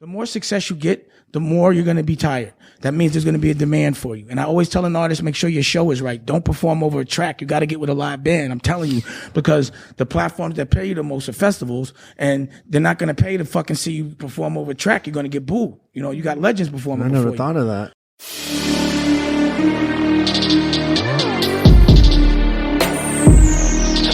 The more success you get, the more you're going to be tired. That means there's going to be a demand for you. And I always tell an artist, make sure your show is right. Don't perform over a track. You got to get with a live band. I'm telling you, because the platforms that pay you the most are festivals, and they're not going to pay to fucking see you perform over a track. You're going to get booed. You know, you got legends performing. I never thought of that.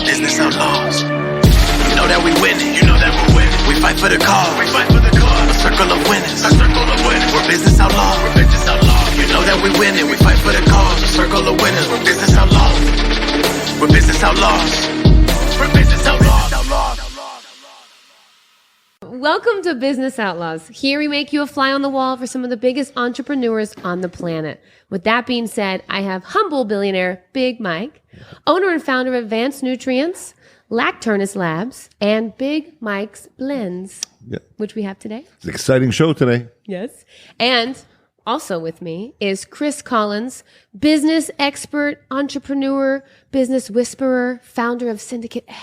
Business outlaws. You know that we winning. You know that we're winning. We fight for the cause. We fight for the cause. A circle of winners. A circle of winners. We're business outlaws. We're business outlaws. You know that we winning. We fight for the cause. A circle of winners. We're business outlaws. We're business outlaws. We're business outlaws. Welcome to Business Outlaws. Here we make you a fly on the wall for some of the biggest entrepreneurs on the planet. With that being said, I have humble billionaire Big Mike, owner and founder of Advanced Nutrients, Lacturnus Labs, and Big Mike's Blends, which we have today. It's an exciting show today. Yes. And also with me is Chris Collins, business expert, entrepreneur, business whisperer, founder of Syndicate X.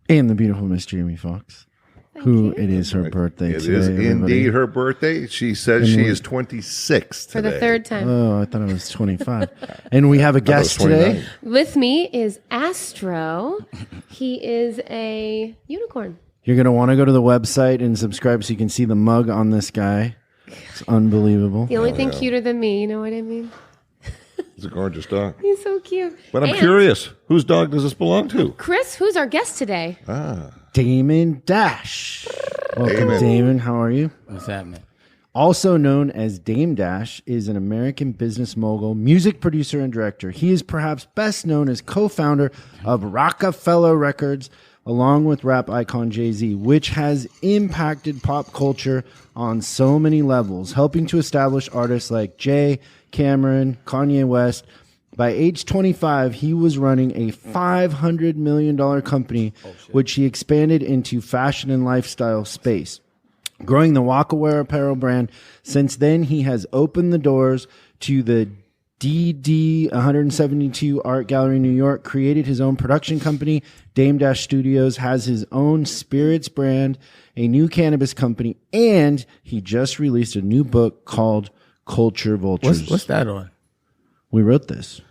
And the beautiful Miss Jamie Foxx, it is her birthday today. It is everybody. indeed her birthday. She says she is 26 For today. the third time. Oh, I thought it was 25. And we have a guest today. With me is Astro. He is a unicorn. You're going to want to go to the website and subscribe so you can see the mug on this guy. It's unbelievable. The only thing cuter than me, you know what I mean? It's a gorgeous dog. He's so cute. But I'm And curious, whose dog does this belong to? Chris, who's our guest today? Damon Dash. Welcome, Damon. How are you? What's happening? Also known as Dame Dash, is an American business mogul, music producer, and director. He is perhaps best known as co-founder of Rockefeller Records, along with rap icon Jay-Z, which has impacted pop culture on so many levels, helping to establish artists like Jay, Cameron, Kanye West. By age 25, he was running a $500 million company, which he expanded into fashion and lifestyle space, growing the Walkaware apparel brand. Since then, he has opened the doors to the DD 172 Art Gallery in New York, created his own production company, Dame Dash Studios, has his own spirits brand, a new cannabis company, and he just released a new book called Culture Vultures. What's that on? We wrote this.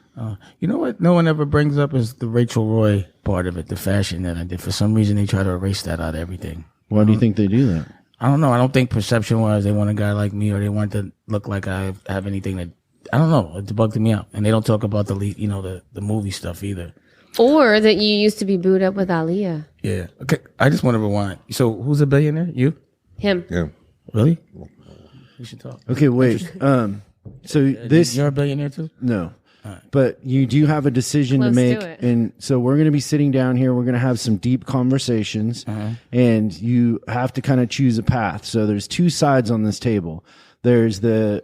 You know what no one ever brings up is the Rachel Roy part of it, the fashion that I did. For some reason, they try to erase that out of everything. Why do you think they do that? I don't know. I don't think perception-wise they want a guy like me, or they want to look like I have anything that... I don't know. It bugged me out. And they don't talk about the movie stuff either. Or that you used to be booed up with Aaliyah. Yeah. Okay. I just want to rewind. So who's a billionaire? You? Him. Yeah. Really? We should talk. Okay, wait. So this... You're a billionaire too? No. But you do have a decision Close to make. to it. And so we're going to be sitting down here. We're going to have some deep conversations. And you have to kind of choose a path. So there's two sides on this table. There's the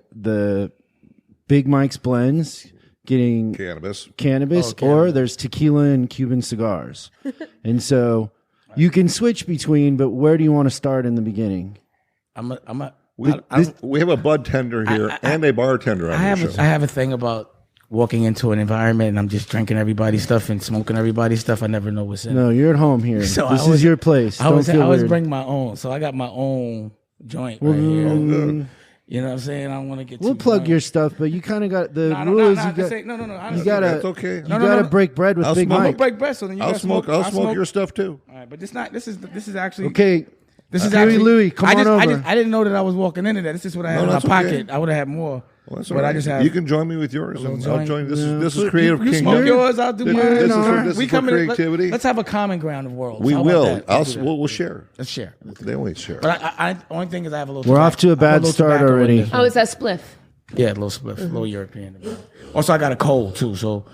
Big Mike's Blends getting cannabis, or there's tequila and Cuban cigars. And so you can switch between, but where do you want to start in the beginning? We have a bud tender here and a bartender on the show. I have a thing about walking into an environment and I'm just drinking everybody's stuff and smoking everybody's stuff. I never know what's in it. No, you're at home here. So this is your place. I always weird. bring my own. So I got my own joint right here. You know what I'm saying? I don't want to get We'll plug your stuff, but you kind of got the rules. You gotta, That's okay. You gotta break bread with Big Mike. I'll break bread, so then you I'll gotta smoke. I'll smoke your stuff too. All right, but this is actually Okay. This is Huey actually Louie, come on over. I didn't know that I was walking into that. This is what I had in my pocket. I would have had more. Well, that's but all right. I just have. You can join me with yours. And I'll join. This is but Creative You Kingdom. smoke yours. I'll do mine. This is We for come in. creativity. Let's have a common ground of worlds. We How will. about that? We'll share. Let's share. They always share. But I only thing is I have a little. We're off to a bad start already. Oh, it's that spliff. Yeah, a little spliff, a little European. Also, I got a cold too. So,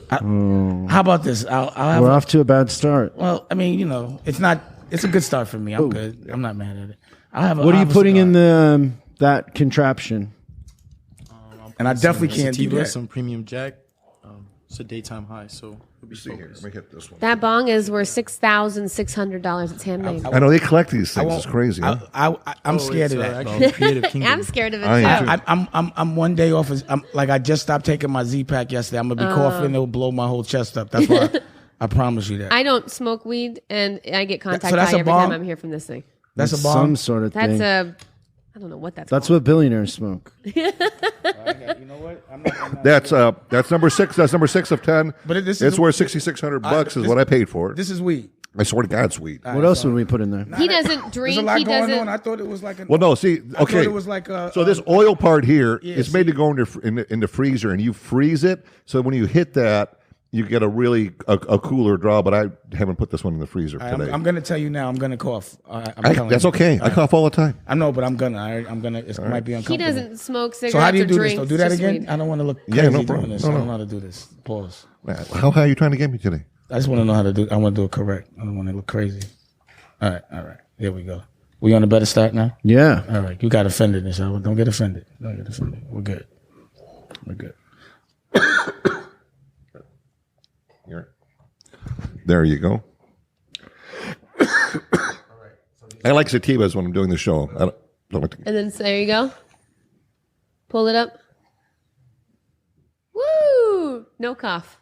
how about this? I'll have. We're off to a bad start. Well, I mean, it's not. It's a good start for me. I'm good. I'm not mad at it. What are you putting in the that contraption? And I definitely can't do that. Some premium Jack. It's a daytime high, so it'll be See here. focused. Let me hit this one. That bong is worth $6,600. It's handmade. I know they collect these things. It's crazy. Huh? I'm scared of that. Actually, Creative Kingdom. I'm scared of it I am too. too. I'm one day off. I just stopped taking my Z-Pack yesterday. I'm gonna be coughing. It'll blow my whole chest up. That's why I promise you that. I don't smoke weed, and I get contacted that's by a every time bomb? I'm here from this thing. That's a Some bomb. sort of That's thing. I don't know what that's. That's called. what billionaires smoke. You know what? I'm not That's number 6. That's number 6 of 10. But this it's is- worth $6,600 is this- what I paid for it. This is weed. I swear to God, it's weed. What else would we put in there? He doesn't There's drink. a lot He going doesn't. on. I thought it was like a. Well, no, see, I thought okay. it was like a. So this oil part here is made see. to go in the freezer, and you freeze it. So when you hit that, you get a really a cooler draw. But I haven't put this one in the freezer today. I'm gonna tell you now. I'm gonna cough. I'm telling That's you. okay. I cough all the time. I know, but I'm gonna. I'm gonna. It might be He uncomfortable. doesn't smoke cigarettes So how do you or do this? drinks. Though? Do that just again. weed. I don't want to look Yeah, crazy no doing problem. this. No, I no. don't know how to do this. Pause. How high are you trying to get me today? I just want to know how to do. I want to do it correct. I don't want to look crazy. All right. Here we go. We on a better start now. Yeah. All right. You got offended, this hour. Don't get offended. Don't get offended. We're good. We're good. Here. There you go. I like sativas when I'm doing the show. I don't like to, And then there you go. Pull it up. Woo! No cough.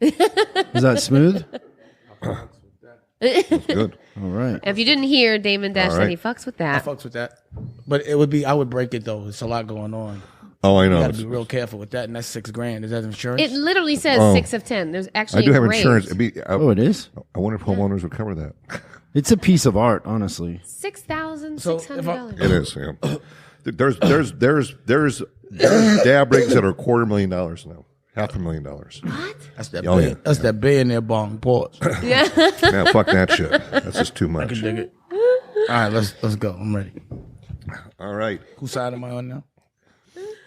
Is that smooth? good. All right. If you didn't hear, Damon Dash All said right. he fucks with I that. fucks with that. But it would be. I would break it though. It's a lot going on. Oh, I You know. got to be real careful with that. And that's $6,000. Is that insurance? It literally says Oh. 6 of 10. There's I actually do have engraved. insurance. Oh, it is? I wonder if homeowners would cover that. It's a piece of art, honestly. $6,600. It is. Yeah. There's dab rigs that are $250,000 now. $500,000. That's that. Oh, yeah. That's that billionaire bong. Pause. Yeah, fuck that shit. That's just too much. Dig it. All right, let's go. I'm ready. All right. Whose side am I on now?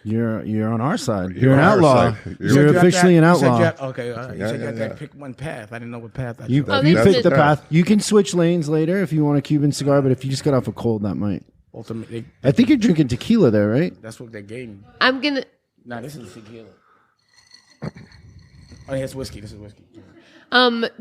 You're on our side. You're You're an on our outlaw. side. You're You got officially that- an you said outlaw. you had- okay, all right. You Yeah, said you yeah, got that yeah. pick one path. I didn't know what path I You, chose. Oh, you this pick is- the path. You can switch lanes later if you want a Cuban cigar, but if you just got off a cold, that might. Ultimately, I think you're drinking tequila there, right? that's what they gave me. I'm going to. Nah, this is tequila. Oh, yeah, it's whiskey. This is whiskey.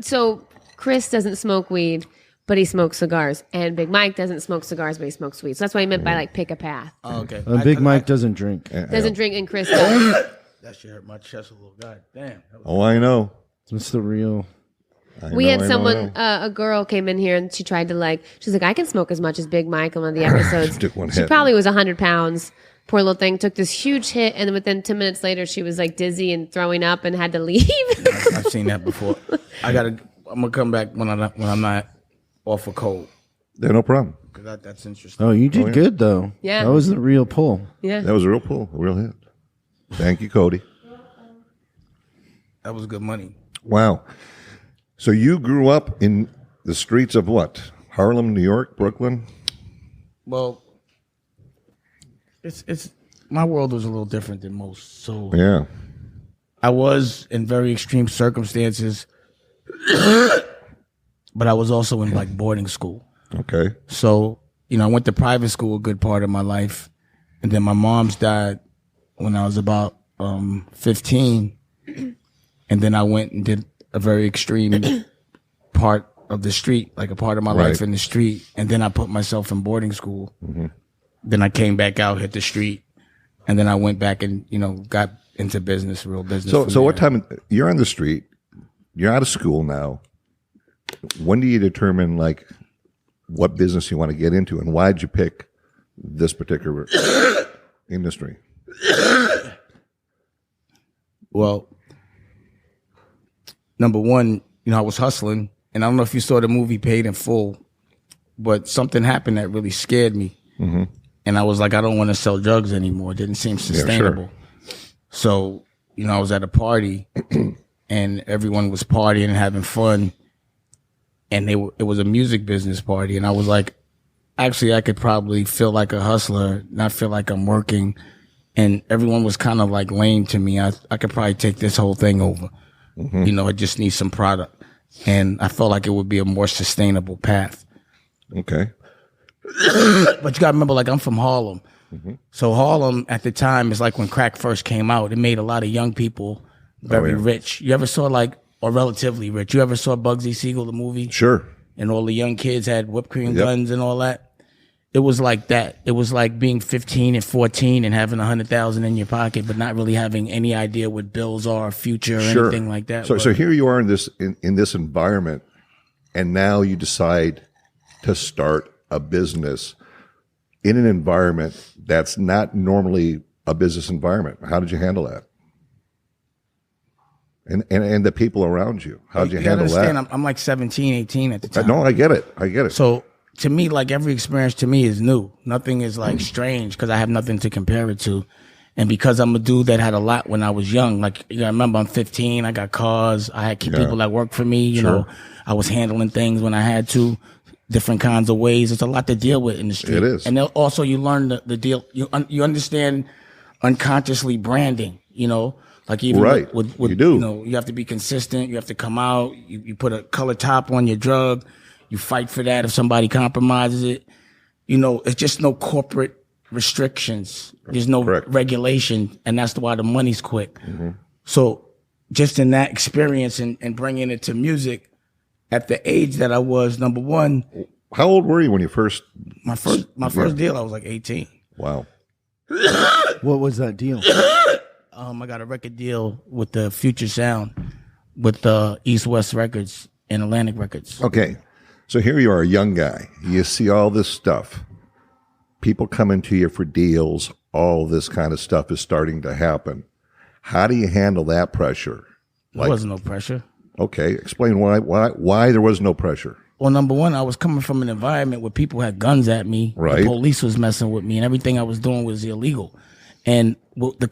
So Chris doesn't smoke weed, but he smokes cigars. And Big Mike doesn't smoke cigars, but he smokes weed. So that's what I meant by like pick a path. Oh, okay. Big Mike doesn't drink. Doesn't drink and Chris does. That shit hurt my chest a little. God damn. Oh, I know. What's the real? We had someone, a girl came in here and she tried to she's like, I can smoke as much as Big Mike on one of the episodes. Took one She hit. probably was 100 pounds. Poor little thing took this huge hit. And then within 10 minutes later, she was like dizzy and throwing up and had to leave. I've seen that before. I'm gonna come back when I'm not off a cold. Yeah, no problem. 'Cause that's interesting. Oh, you did good though. Yeah. That was the real pull. Yeah. That was a real pull, a real hit. Thank you, Cody. That was good money. Wow. So you grew up in the streets of what? Harlem, New York, Brooklyn? Well, it's my world was a little different than most. So Yeah. I was in very extreme circumstances, but I was also in like boarding school. Okay. So, I went to private school a good part of my life. And then my mom's died when I was about 15. And then I went and did a very extreme part of the street, like a part of my Right. life in the street. And then I put myself in boarding school. Then I came back out, hit the street. And then I went back and, got into business, real business. So from so what there. time you're on the street, you're out of school now. When do you determine like what business you want to get into and why'd you pick this particular industry? Well, number one, I was hustling, and I don't know if you saw the movie Paid in Full, but something happened that really scared me. And I was like, I don't want to sell drugs anymore. It didn't seem sustainable. So, I was at a party, and everyone was partying and having fun, and it was a music business party, and I was like, actually, I could probably feel like a hustler, not feel like I'm working. And everyone was kind of like lame to me. I could probably take this whole thing over. I just need some product. And I felt like it would be a more sustainable path. Okay. But you got to remember, like, I'm from Harlem. So Harlem at the time is like when crack first came out. It made a lot of young people very rich. You ever saw or relatively rich? You ever saw Bugsy Siegel, the movie? Sure. And all the young kids had whipped cream Yep. guns and all that. it was like that. It was like being 15 and 14 and having 100,000 in your pocket, but not really having any idea what bills are, future, or anything like that. So here you are in this environment, and now you decide to start a business in an environment that's not normally a business environment. How did you handle that? And the people around you, how did you handle that? I'm like 17, 18 at the time. No, I get it. So to me, like every experience to me is new. Nothing is like strange because I have nothing to compare it to. And because I'm a dude that had a lot when I was young, like, you know, I remember I'm 15, I got cars, I had people that worked for me, you know, I was handling things when I had to, different kinds of ways. It's a lot to deal with in the street. It is. And then also you learn the deal, you understand unconsciously branding, you know, like even with you do. You know, you have to be consistent, you have to come out, you put a color top on your drug, you fight for that if somebody compromises it. You know, it's just no corporate restrictions. There's no regulation, and that's why the money's quick. Mm-hmm. So just in that experience and bringing it to music at the age that I was, number one. How old were you when you first? My first deal, I was like 18. Wow. What was that deal? I got a record deal with the Future Sound, with East West Records and Atlantic Records. Okay. So here you are, a young guy. You see all this stuff. People coming to you for deals. All this kind of stuff is starting to happen. How do you handle that pressure? There wasn't no pressure. Okay. Explain why there was no pressure. Well, number one, I was coming from an environment where people had guns at me. Right. The police was messing with me, and everything I was doing was illegal. And the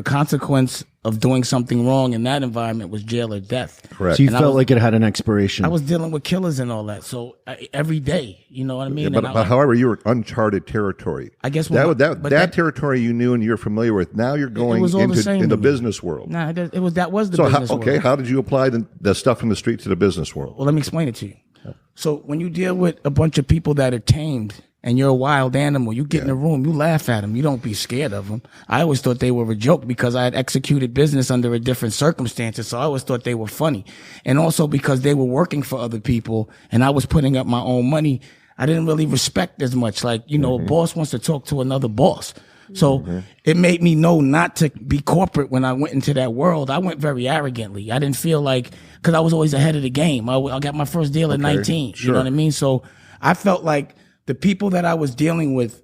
consequence of doing something wrong in that environment was jail or death. Correct. So you felt like it had an expiration. I was dealing with killers and all that. So every day, you know what I mean? Yeah, but however, you were uncharted territory. I guess that territory you knew and you're familiar with. Now you're going into the business world. Nah, that was the business world. Okay, how did you apply the stuff in the street to the business world? Well, let me explain it to you. So when you deal with a bunch of people that are tamed, and you're a wild animal, you get in a room, you laugh at them. You don't be scared of them. I always thought they were a joke because I had executed business under a different circumstances. So I always thought they were funny. And also because they were working for other people and I was putting up my own money, I didn't really respect as much. Like, you know, a boss wants to talk to another boss. So it made me know not to be corporate when I went into that world. I went very arrogantly. I didn't feel like, because I was always ahead of the game. I got my first deal at 19. Sure. You know what I mean? So I felt like the people that I was dealing with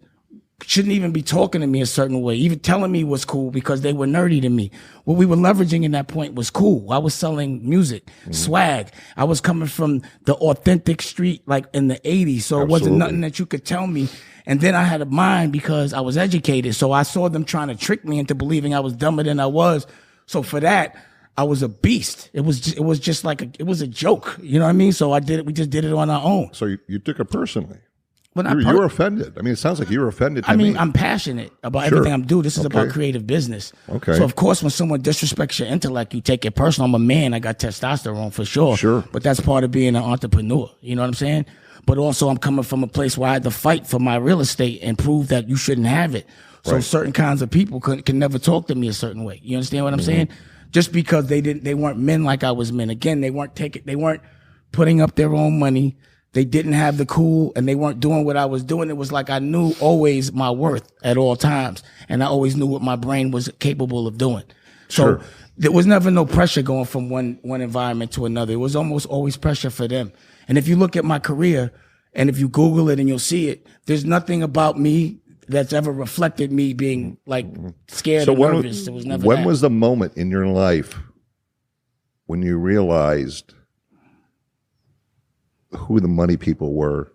shouldn't even be talking to me a certain way, even telling me was cool because they were nerdy to me. What we were leveraging in that point was cool. I was selling music, swag. I was coming from the authentic street like in the 80s. So it wasn't nothing that you could tell me. And then I had a mind because I was educated. So I saw them trying to trick me into believing I was dumber than I was. So for that, I was a beast. It was just like it was a joke. You know what I mean? So I did it. We just did it on our own. So you took it personally. But you were offended. I mean, it sounds like you were offended. I mean, I'm passionate about everything I'm doing. This is about creative business. Okay. So, of course, when someone disrespects your intellect, you take it personal. I'm a man. I got testosterone for sure. Sure. But that's part of being an entrepreneur. You know what I'm saying? But also, I'm coming from a place where I had to fight for my real estate and prove that you shouldn't have it. So certain kinds of people can never talk to me a certain way. You understand what I'm saying? Just because they weren't men like I was men. Again, they weren't putting up their own money. They didn't have the cool and they weren't doing what I was doing. It was like I knew always my worth at all times. And I always knew what my brain was capable of doing. So there was never no pressure going from one environment to another. It was almost always pressure for them. And if you look at my career and if you Google it and you'll see it, there's nothing about me that's ever reflected me being like scared or nervous. It was never when that. Was the moment in your life when you realized who the money people were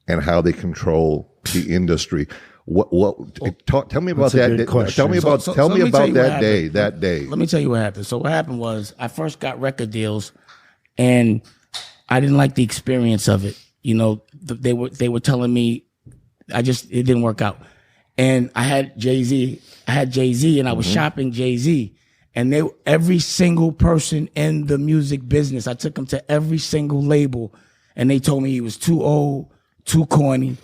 and how they control the industry? Tell me about that. Tell me about that day. Let me tell you what happened. So what happened was I first got record deals and I didn't like the experience of it. You know, they were telling me it didn't work out. And I had Jay-Z and I was shopping Jay-Z. And every single person in the music business, I took them to every single label. And they told me he was too old, too corny,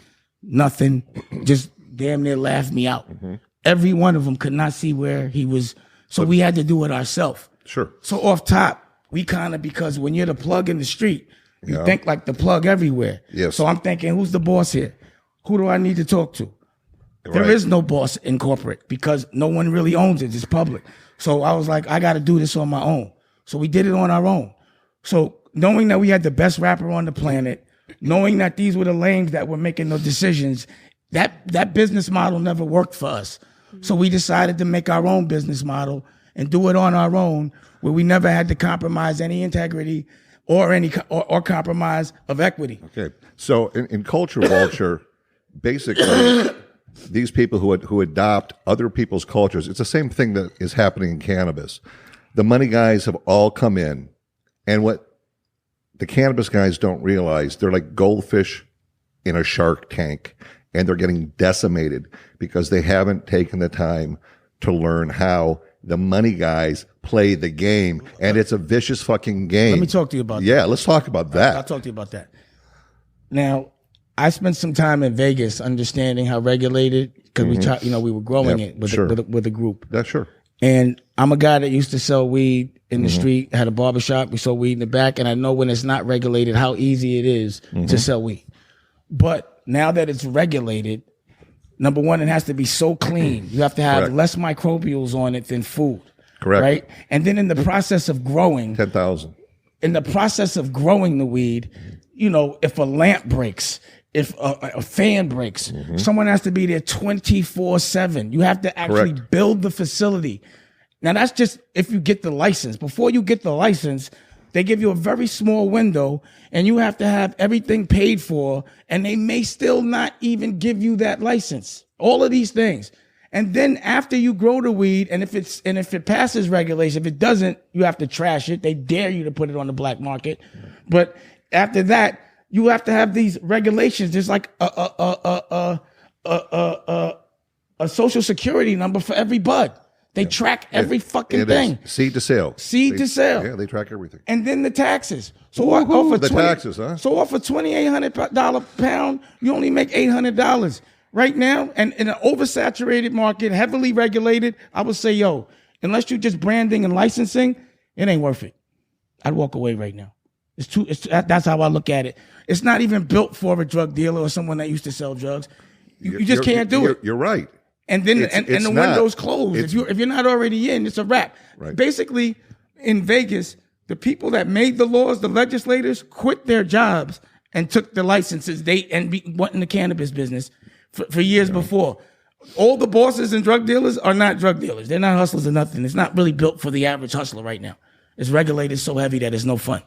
nothing, just damn near laughed me out. Every one of them could not see where he was. So we had to do it ourselves. Sure. So off top, we kind of, because when you're the plug in the street, you think like the plug everywhere. Yes. So I'm thinking, who's the boss here? who do I need to talk to? There Right. is no boss in corporate because no one really owns it. It's public. So I was like, I got to do this on my own. So we did it on our own. So knowing that we had the best rapper on the planet, knowing that these were the lanes that were making those decisions, that business model never worked for us. So we decided to make our own business model and do it on our own, where we never had to compromise any integrity or compromise of equity. Okay. So in culture vulture, basically, these people who adopt other people's cultures, it's the same thing that is happening in cannabis. The money guys have all come in, and what the cannabis guys don't realize, they're like goldfish in a shark tank, and they're getting decimated because they haven't taken the time to learn how the money guys play the game, and it's a vicious fucking game. Let me talk to you about that. Yeah, let's talk about that. I'll talk to you about that. Now, I spent some time in Vegas understanding how regulated, because we were growing Yep, it with, sure. with a group. Yeah, sure. And I'm a guy that used to sell weed in the street, had a barbershop. We sold weed in the back. And I know when it's not regulated, how easy it is to sell weed. But now that it's regulated, number one, it has to be so clean. You have to have Correct. less microbials on it than food. Correct. Right? And then in the process of growing, 10,000. in the process of growing the weed, if a lamp breaks, if a fan breaks, someone has to be there 24/7. You have to actually Correct. build the facility. Now that's just if you get the license. Before you get the license, they give you a very small window and you have to have everything paid for, and they may still not even give you that license. All of these things. And then after you grow the weed, and if it passes regulation, if it doesn't, you have to trash it. They dare you to put it on the black market. But after that, you have to have these regulations. There's like a social security number for every bud. They track every fucking It thing. is. Seed to sale. Seed to sale. Yeah, they track everything. And then the taxes. So Woohoo, off of the taxes, huh? So off a $2,800 pound, you only make $800 right now. And in an oversaturated market, heavily regulated, I would say, unless you're just branding and licensing, it ain't worth it. I'd walk away right now. That's how I look at it. It's not even built for a drug dealer or someone that used to sell drugs. You just can't do it. You're right. And then It's and the not. window's closed. It's- If you're not already in, it's a wrap. Right. Basically, in Vegas, the people that made the laws, the legislators, quit their jobs and took the licenses. Went in the cannabis business for years before. All the bosses and drug dealers are not drug dealers. They're not hustlers or nothing. It's not really built for the average hustler right now. It's regulated so heavy that it's no fun.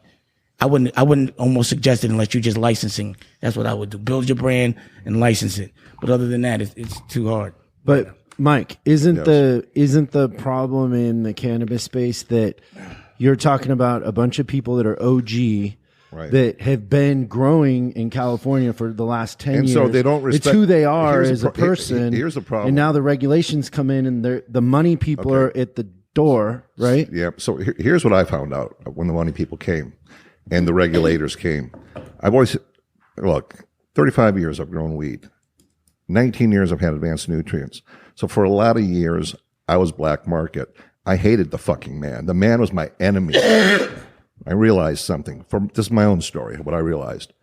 I wouldn't almost suggest it unless you're just licensing. That's what I would do. Build your brand and license it. But other than that, it's too hard. But Mike, isn't the problem in the cannabis space that you're talking about a bunch of people that are OG Right. that have been growing in California for the last 10 And years? so they don't respect- It's who they are Here's the as a pro- person. here's the problem. And now the regulations come in and the money people are at the door, right? Yeah. So here's what I found out when the money people came and the regulators came. I've always, 35 years I've grown weed. 19 years I've had advanced nutrients. So for a lot of years, I was black market. I hated the fucking man. The man was my enemy. I realized something. This is my own story, what I realized.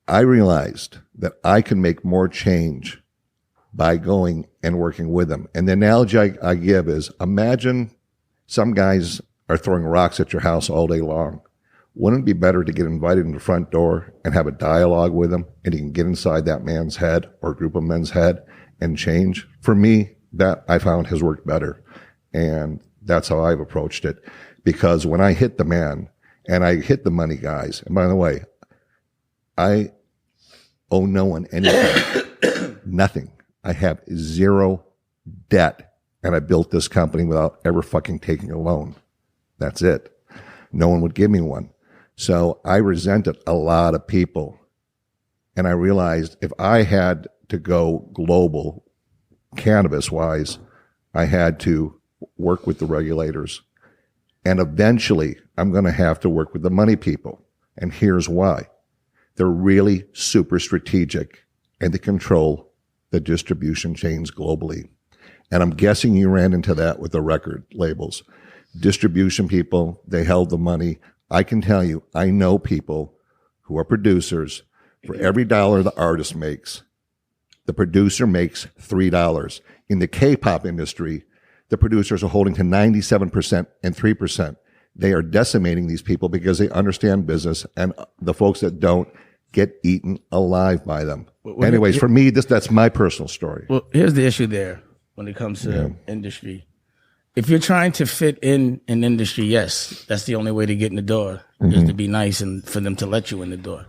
I realized that I can make more change by going and working with them. And the analogy I give is, imagine some guys are throwing rocks at your house all day long. Wouldn't it be better to get invited in the front door and have a dialogue with them, and you can get inside that man's head or group of men's head and change? For me, that I found has worked better. And that's how I've approached it. Because when I hit the man and I hit the money guys, and by the way, I owe no one anything, nothing. I have zero debt, and I built this company without ever fucking taking a loan. That's it. No one would give me one. So I resented a lot of people. And I realized if I had to go global, cannabis-wise, I had to work with the regulators. And eventually, I'm going to have to work with the money people. And here's why. They're really super strategic, and they control the distribution chains globally. And I'm guessing you ran into that with the record labels. Distribution people, they held the money. I can tell you, I know people who are producers For every dollar the artist makes, the producer makes $3. In the K-pop industry, the producers are holding to 97% and 3%. They are decimating these people because they understand business, and the folks that don't get eaten alive by them. Anyways, for me, that's my personal story. Well, here's the issue there when it comes to industry. If you're trying to fit in an industry, yes, that's the only way to get in the door is to be nice and for them to let you in the door.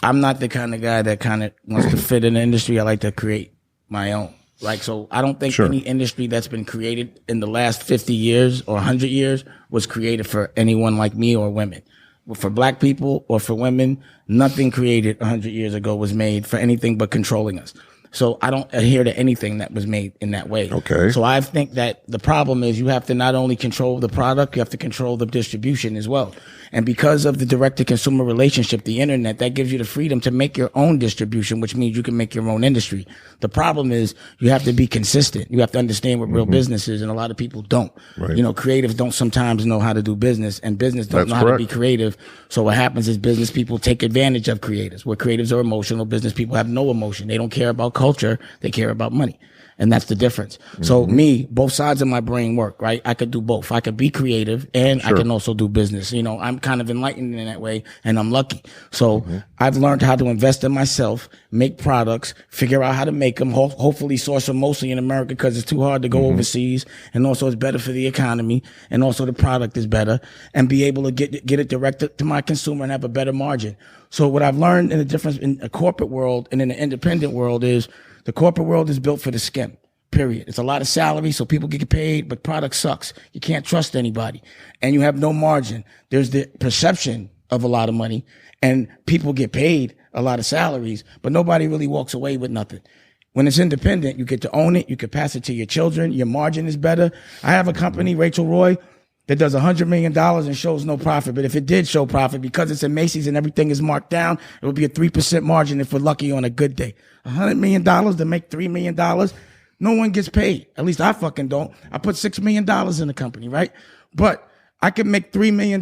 I'm not the kind of guy that kind of wants to fit in the industry. I like to create my own. Like, so I don't think any industry that's been created in the last 50 years or 100 years was created for anyone like me or women. For black people or for women, nothing created 100 years ago was made for anything but controlling us. So I don't adhere to anything that was made in that way. Okay. So I think that the problem is you have to not only control the product, you have to control the distribution as well. And because of the direct-to-consumer relationship, the internet, that gives you the freedom to make your own distribution, which means you can make your own industry. The problem is you have to be consistent. You have to understand what real business is, and a lot of people don't. Right. You know, creatives don't sometimes know how to do business, and business don't know how to be creative. So what happens is business people take advantage of creatives. Where creatives are emotional, business people have no emotion. They don't care about culture. They care about money. And that's the difference. So me, both sides of my brain work, right? I could do both. I could be creative and I can also do business. You know, I'm kind of enlightened in that way and I'm lucky. So I've learned how to invest in myself, make products, figure out how to make them, hopefully source them mostly in America because it's too hard to go overseas. And also it's better for the economy. And also the product is better and be able to get it directed to my consumer and have a better margin. So what I've learned in the difference in a corporate world and in the independent world is the corporate world is built for the skim, period. It's a lot of salary, so people get paid, but product sucks. You can't trust anybody. And you have no margin. There's the perception of a lot of money, and people get paid a lot of salaries, but nobody really walks away with nothing. When it's independent, you get to own it. You can pass it to your children. Your margin is better. I have a company, Rachel Roy, that does $100 million and shows no profit. But if it did show profit, because it's in Macy's and everything is marked down, it would be a 3% margin if we're lucky on a good day. $100 million to make $3 million, no one gets paid. At least I fucking don't. I put $6 million in the company, right? But I can make $3 million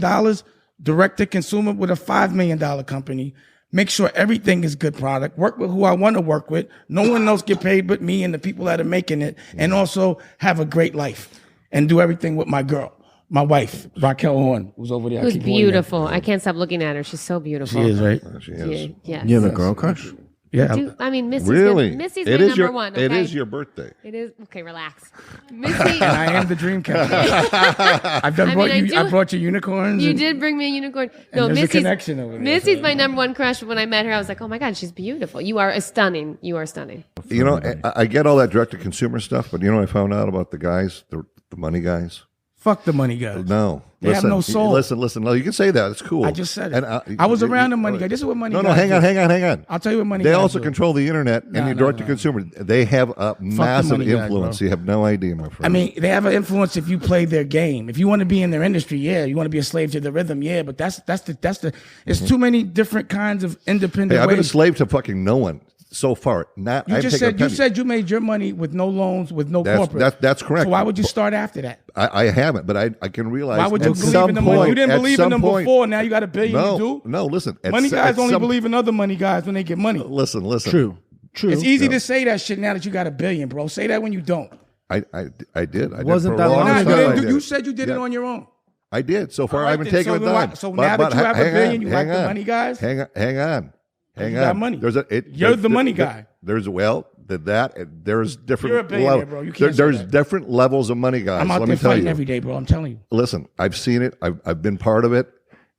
direct to consumer with a $5 million company. Make sure everything is good product. Work with who I want to work with. No one else get paid but me and the people that are making it. And also have a great life and do everything with my girl. My wife, Raquel Horn, who's over there. Who's beautiful. I can't stop looking at her. She's so beautiful. She is, right? She is. Yes. You have a girl crush? Yeah. I mean, Missy's Really? Missy's It my is number your, one. Okay? It is your birthday. It is. Okay, relax. Missy. And I am the dream catcher. I've done I brought you unicorns. You and- did bring me a unicorn. And No, there's a Missy's connection over there, Missy's so- my number one crush. When I met her, I was like, oh my God, she's beautiful. You are stunning. You are stunning. You know, I get all that direct-to-consumer stuff, but you know what I found out about the guys, the money guys? Fuck the money guys. No. They have no soul. Listen. No, you can say that. It's cool. I just said it. And I was around the money guy. This is what money No, guys hang on, do. hang on. I'll tell you what money They guys also do. control the internet and your direct-to-consumer. They have a massive money guys, influence. bro. You have no idea, my friend. I mean, they have an influence if you play their game. If you want to be in their industry, yeah. You want to be a slave to the rhythm, yeah. But that's the. It's too many different kinds of independent Hey, I've been a ways. slave to fucking no one so far. Not. You I've just taken a said you penny. said you made your money with no loans, with no corporate. That's correct. So why would you start after that? I haven't, but I can realize. Why would you at believe some in the point, money? You didn't at believe in some them point- before. Now you got $1 billion. No, You do. no. Listen, Money guys only believe in other money guys when they get money. Listen. True. It's easy to say that shit now that you got $1 billion, bro. Say that when you don't. I did. I Wasn't did for that a long long time. ago? I did. You said you did it Yeah. on your own. I did. So far, All I right, haven't then, taken a so dime. so now that you have $1 billion, you like the money guys? Hang on. You got money. You're the money guy. There's different. You're a billionaire, bro. You can't say there's that. different levels of money guys. I'm out Let there me tell fighting you. every day, bro. I'm telling you. Listen, I've seen it. I've been part of it,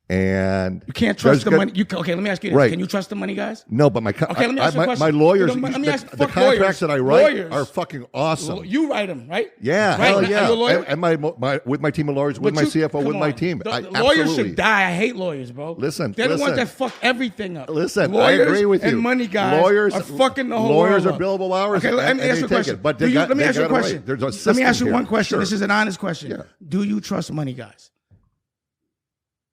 and You can't trust there's the money. Okay, let me ask you this. Right. Can you trust the money guys? No, but Okay, let me ask you a my question. lawyers, Let me ask- the fuck contracts lawyers. that I write Lawyers. are fucking awesome. You write them, right? Yeah, right? hell Are yeah. you a lawyer? And my with my team of lawyers, with But my you- CFO, come with my on. team. The lawyers Absolutely. should die. I hate lawyers, bro. Listen, they're the ones listen. that fuck everything up. Listen, lawyers I agree with you. And money guys Lawyers are fucking the whole lawyers world are up. billable hours. Okay, let me and ask you a they take question. it, but let let me ask you a question. Right. There's a Let me system ask you here. one question. Sure. This is an honest question. Yeah. Do you trust money guys?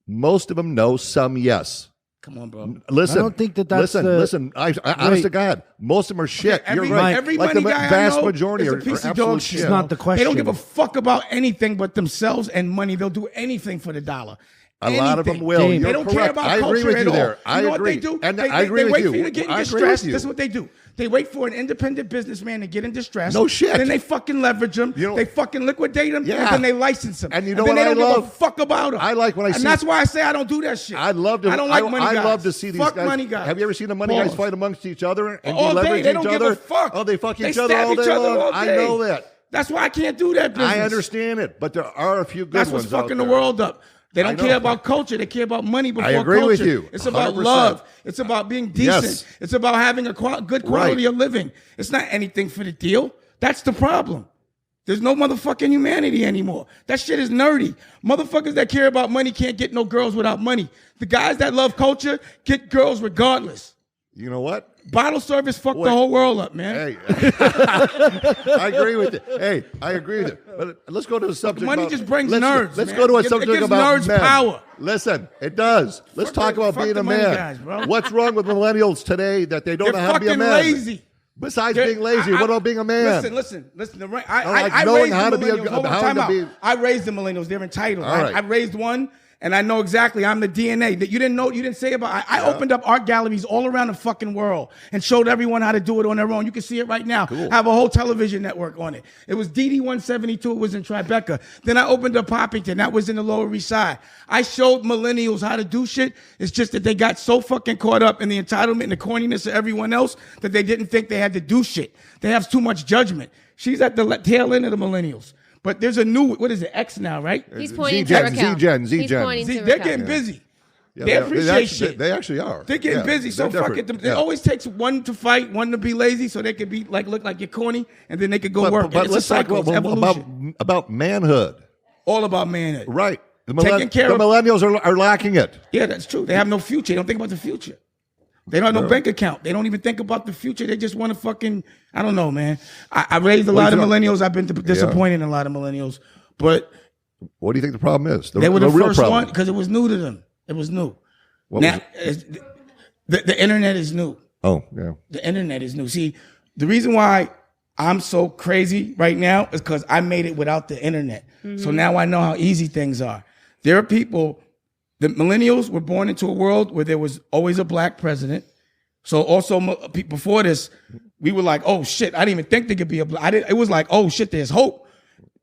Most of them no, some yes. Come on, bro. Listen, I don't think that's listen. I honest to God, most of them are shit. Okay, You're right. Every like money the guy I vast know majority is a are piece of absolute dog shit. shit. It's not the They don't question. give a fuck about anything but themselves and money. They'll do anything for the dollar. A lot of them anything. will. Dame, You're They don't correct. care about I culture agree with at you all. there. I You know agree. what they do? And they, I agree they with wait you. for you to get in I agree distress. with you. This is what they do. They wait for an independent businessman to get in distress. No shit. Then they fucking leverage them. You know- they fucking liquidate them. Yeah. And then they license them. And you know then what they don't I give love? a fuck about them. I like when I and see- that's why I say I don't do that shit. I'd love to. I don't like money guys. I love to see these fuck guys. money guys. Have you ever seen the money guys Pause. fight amongst each other and All day. leverage They each don't give other? a fuck. Oh, they fuck They each other stab all day each other long. all I day. know that. That's why I can't do that business. I understand it, but there are a few good That's ones what's fucking out the there. world up. They I don't know. care about culture. They care about money before I agree culture. with you, It's about 100%. love. It's about being decent. Yes. It's about having a good quality Right. of living. It's not anything for the deal. That's the problem. There's no motherfucking humanity anymore. That shit is nerdy. Motherfuckers that care about money can't get no girls without money. The guys that love culture get girls regardless. You know what? Bottle service fucked the Wait. whole world up, man. Hey, I agree with you. Hey, I agree with you. But let's go to the subject. Money about, just brings let's, nerds, Let's man. go to a It subject gives about nerds men. power. Listen, it does. Let's talk about fuck being the a money man. guys, bro. What's wrong with millennials today that they don't They're know how to be a fucking man? lazy. Besides They're- being lazy, what about being a man? Listen. like I knowing raised how the to be a- millennials. Hold on, how time to out. be- I raised the millennials. They're entitled. All right. I raised one, and I know exactly. I'm the DNA that you didn't know. You didn't say about. I opened up art galleries all around the fucking world and showed everyone how to do it on their own. You can see it right now. I have a whole television network on it. It was DD 172. It was in Tribeca. Then I opened up Poppington. That was in the Lower East Side. I showed millennials how to do shit. It's just that they got so fucking caught up in the entitlement and the corniness of everyone else that they didn't think they had to do shit. They have too much judgment. She's at the tail end of the millennials. But there's a new, what is it, X now, right? He's pointing to Z-Gen, Raquel. Z-Gen, He's Z-Gen. pointing See, to they're Raquel. getting busy. Yeah, They appreciate actually, shit. They actually are. They're getting Yeah, busy, so they're fuck it. different. It always takes one to fight, one to be lazy, so they could be like look like you're corny, and then they could go work. But It's a let's talk cycle. It's evolution. about manhood. All about manhood. Right. The, Taking care the of- millennials are lacking it. Yeah, that's true. They have no future. They don't think about the future. They don't have no bank account. They don't even think about the future. They just want to fucking, I don't know, man. I raised a lot of millennials. I've been disappointed in a lot of millennials. But What do you think the problem is? they were the real first problem. one because it was new to them. It was new. What Now, was the internet is new. Oh, yeah. The internet is new. See, the reason why I'm so crazy right now is because I made it without the internet. So now I know how easy things are. There are people, the millennials were born into a world where there was always a black president. So also before this, we were like, oh shit, I didn't even think there could be a black. It was like, oh shit, there's hope.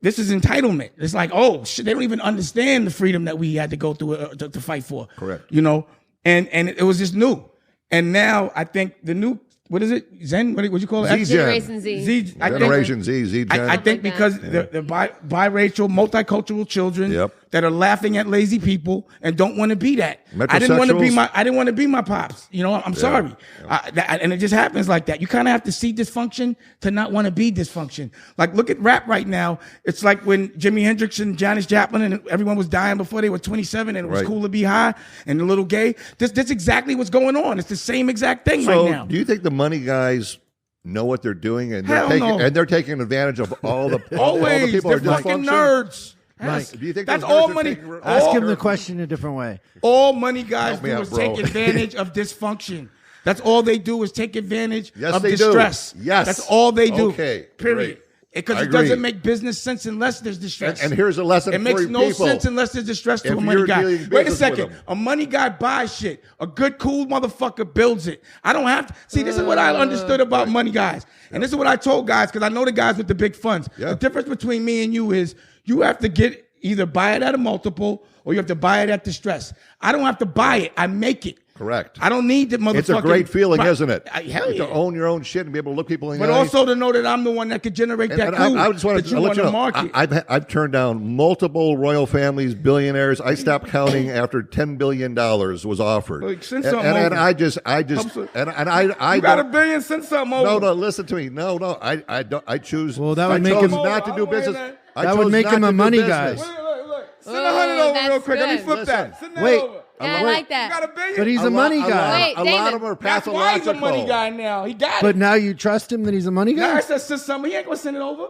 This is entitlement. It's like, oh shit, they don't even understand the freedom that we had to go through to fight for. Correct. You know, and it was just new. And now I think the new, what is it? Zen? What you call it? Z-Gen. Generation Z. Z, I think- Generation Z, Z-Gen. I think Like because that. they're biracial, multicultural children Yep. that are laughing at lazy people and don't want to be that. I didn't want to be Metrosexuals. I didn't want to be my pops. You know, I'm sorry. And it just happens like that. You kind of have to see dysfunction to not want to be dysfunction. Like look at rap right now. It's like when Jimi Hendrix and Janis Joplin and everyone was dying before they were 27 and it was Right. cool to be high and a little gay. That's exactly what's going on. It's the same exact thing So, right now. do you think the money guys know what they're doing and Hell no. they're taking advantage of all the all the Always, people they're who are fucking dysfunction? nerds. Mike, Do you think That's those all nerds are money. taking- Ask all- him the question a different way. All money guys Help me do out, is bro. take advantage of dysfunction. That's all they do is take advantage Yes, of they do. distress. Yes. That's all they do. Okay, Period. great. Because I it doesn't agree. make business sense unless there's distress. And here's a lesson It makes for you no people. sense unless there's distress to If a money you're guy. doing Wait a business with second. them. A money guy buys shit. A good, cool motherfucker builds it. I don't have to. See, this is what I understood about money guys. And this is what I told guys, because I know the guys with the big funds. Yeah. The difference between me and you is you have to either buy it at a multiple or you have to buy it at distress. I don't have to buy it. I make it. Correct. I don't need the motherfucker. It's a great feeling, isn't it? Hell yeah. To own your own shit and be able to look people in But the eyes. also to know that I'm the one that could generate that And cool I just want that to you let want you to know, market. I've turned down multiple royal families, billionaires. I stopped counting after $10 billion was offered. Look, send and, something and over. I just, Some- and I you got don't- $1 billion, send something over. no, listen to me. No, I don't. I choose. Well, that I would make chose him- not to do I'm business. waiting. I That would chose make not him a to do money business. guy. Look. Send Oh, 100 over that's real quick. Let me good. flip Listen. that. Send that Wait. over. Yeah, I like You that. got $1 billion. But he's a money guy. Wait, A lot David. of them are That's why he's a pathological. money guy now. He got But it. now you trust him that he's a money Now I guy? said send something. He ain't gonna send it over.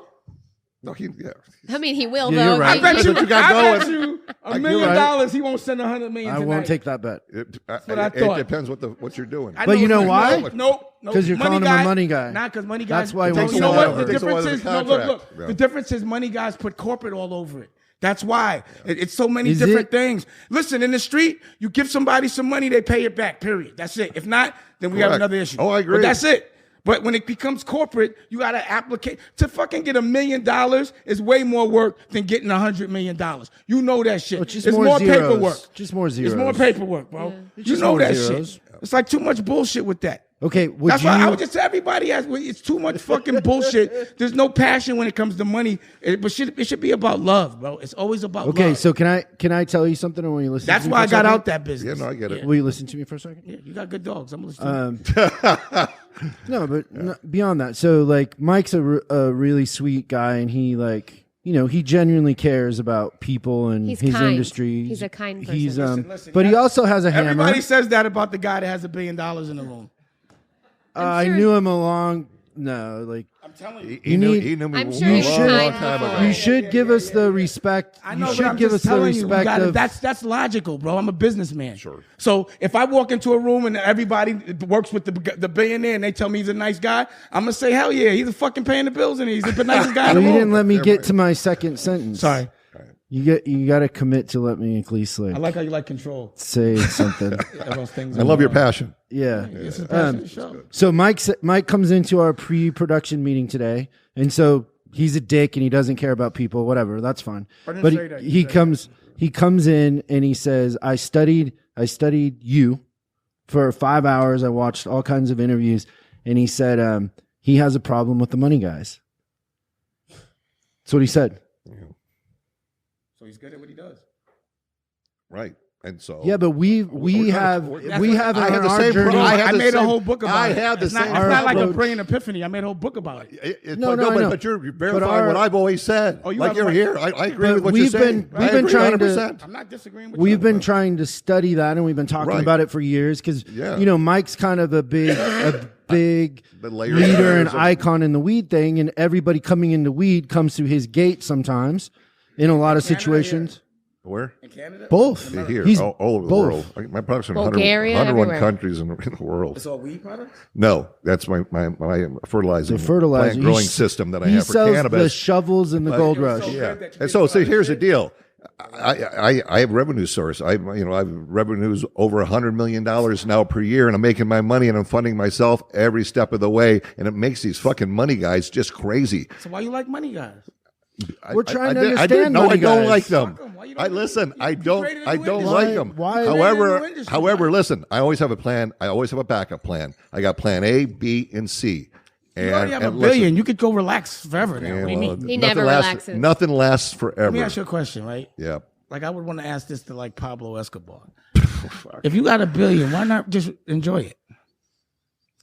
No, yeah. I mean, he will, Yeah, though. you're right. I bet That's you. what you got I going. bet you $1 You're million right. he won't send 100 million. I tonight. won't take that bet. It what I it thought. depends what you're doing. But you know it's why? not. Nope. 'Cause you're calling him a money guy. Nah, because money guys. That's why he No, won't you send know it what? over. The Takes a while difference to is the no. Look. contract. Yeah. The difference is money guys put corporate all over it. That's why. It's so many Is different it? things. Listen, in the street, you give somebody some money, they pay it back, period. That's it. If not, then we have Correct. another issue. Oh, I agree. But that's it. But when it becomes corporate, you got to applicate. To fucking get $1 million is way more work than getting $100 million. You know that shit. It's just it's more zeros. paperwork. Just more zeros. It's more paperwork, bro. You just know more that zeros. shit. It's like too much bullshit with that. Okay, would That's you? why I would just tell everybody it's too much fucking bullshit. There's no passion when it comes to money. It should be about love, bro. It's always about okay, love. so can I tell you something, or will you listen? That's to me why I for a got second? out that business. Yeah, no, I get it. Will you listen to me for a second? Yeah, you got good dogs. I'm listening. to you. No, but beyond that, so like Mike's a really sweet guy, and he like he genuinely cares about people and He's his kind. industry. He's a kind person. He's Listen, but he also has a hammer. Everybody says that about the guy that has $1 billion in the room. I sure- knew him like I'm telling you. He knew need- me I'm a sure long, he's should- long kind time before. ago. you should give us the respect. I know, you but should I'm give us just the telling you, respect gotta, of that's logical, bro. I'm a businessman. Sure. So if I walk into a room and everybody works with the billionaire and they tell me he's a nice guy, I'm gonna say hell yeah, he's fucking paying the bills and he's the nicest guy in Well, the you room. didn't let me get to my second sentence. Sorry, You got to commit to let me at least I like how you like control. say something. Those things I love your passion. Yeah. It's a passionate show. So Mike comes into our pre-production meeting today, and so he's a dick and he doesn't care about people. Whatever, that's fine. I didn't But say that. You he said comes in and he says, "I studied you for 5 hours. I watched all kinds of interviews," and he said he has a problem with the money guys. That's what he said. So he's good at what he does. Right. And so Yeah, but we have I on have the our same journey. problem. I the made a same- whole book about I it. have the It's not, same it's not like a approach. brilliant epiphany. I made a whole book about it. No, but you're verifying our- what I've always said. Oh, you like have you're right. here. I agree But with what we've you're saying. been- we've been I agree trying to- 100%. I'm not disagreeing with you. We've been trying to study that, and we've been talking Right. about it for years because Yeah. Mike's kind of a big The layers- leader and layers of- icon in the weed thing, and everybody coming into weed comes through his gate sometimes in a lot of Canada, situations. Where? in Canada. Both. Here, He's all over the both. world. My products are in Bulgaria, 101 everywhere. countries in the world. It's all weed products. No, that's my fertilizer, The fertilizer plant growing He- system that I he have for sells cannabis. the shovels and the gold rush. Yeah, and so here's the deal. I have revenue source. I have revenues over $100 million now per year, and I'm making my money and I'm funding myself every step of the way, and it makes these fucking money guys just crazy. So why you like money guys? We're trying to I understand didn't know money I don't guys. like them. Fuck 'em. Why you don't I like listen. them? I You don't. created a I new don't industry. like them. Why- However, listen. I always have a plan. I always have a backup plan. I got plan A, B, and C. You already have a and listen, billion. You could go relax forever now. yeah, What do you well, mean? He nothing never lasts, relaxes. Nothing lasts forever. Let me ask you a question, right? Yeah. Like I would want to ask this to like Pablo Escobar. If you got $1 billion, why not just enjoy it?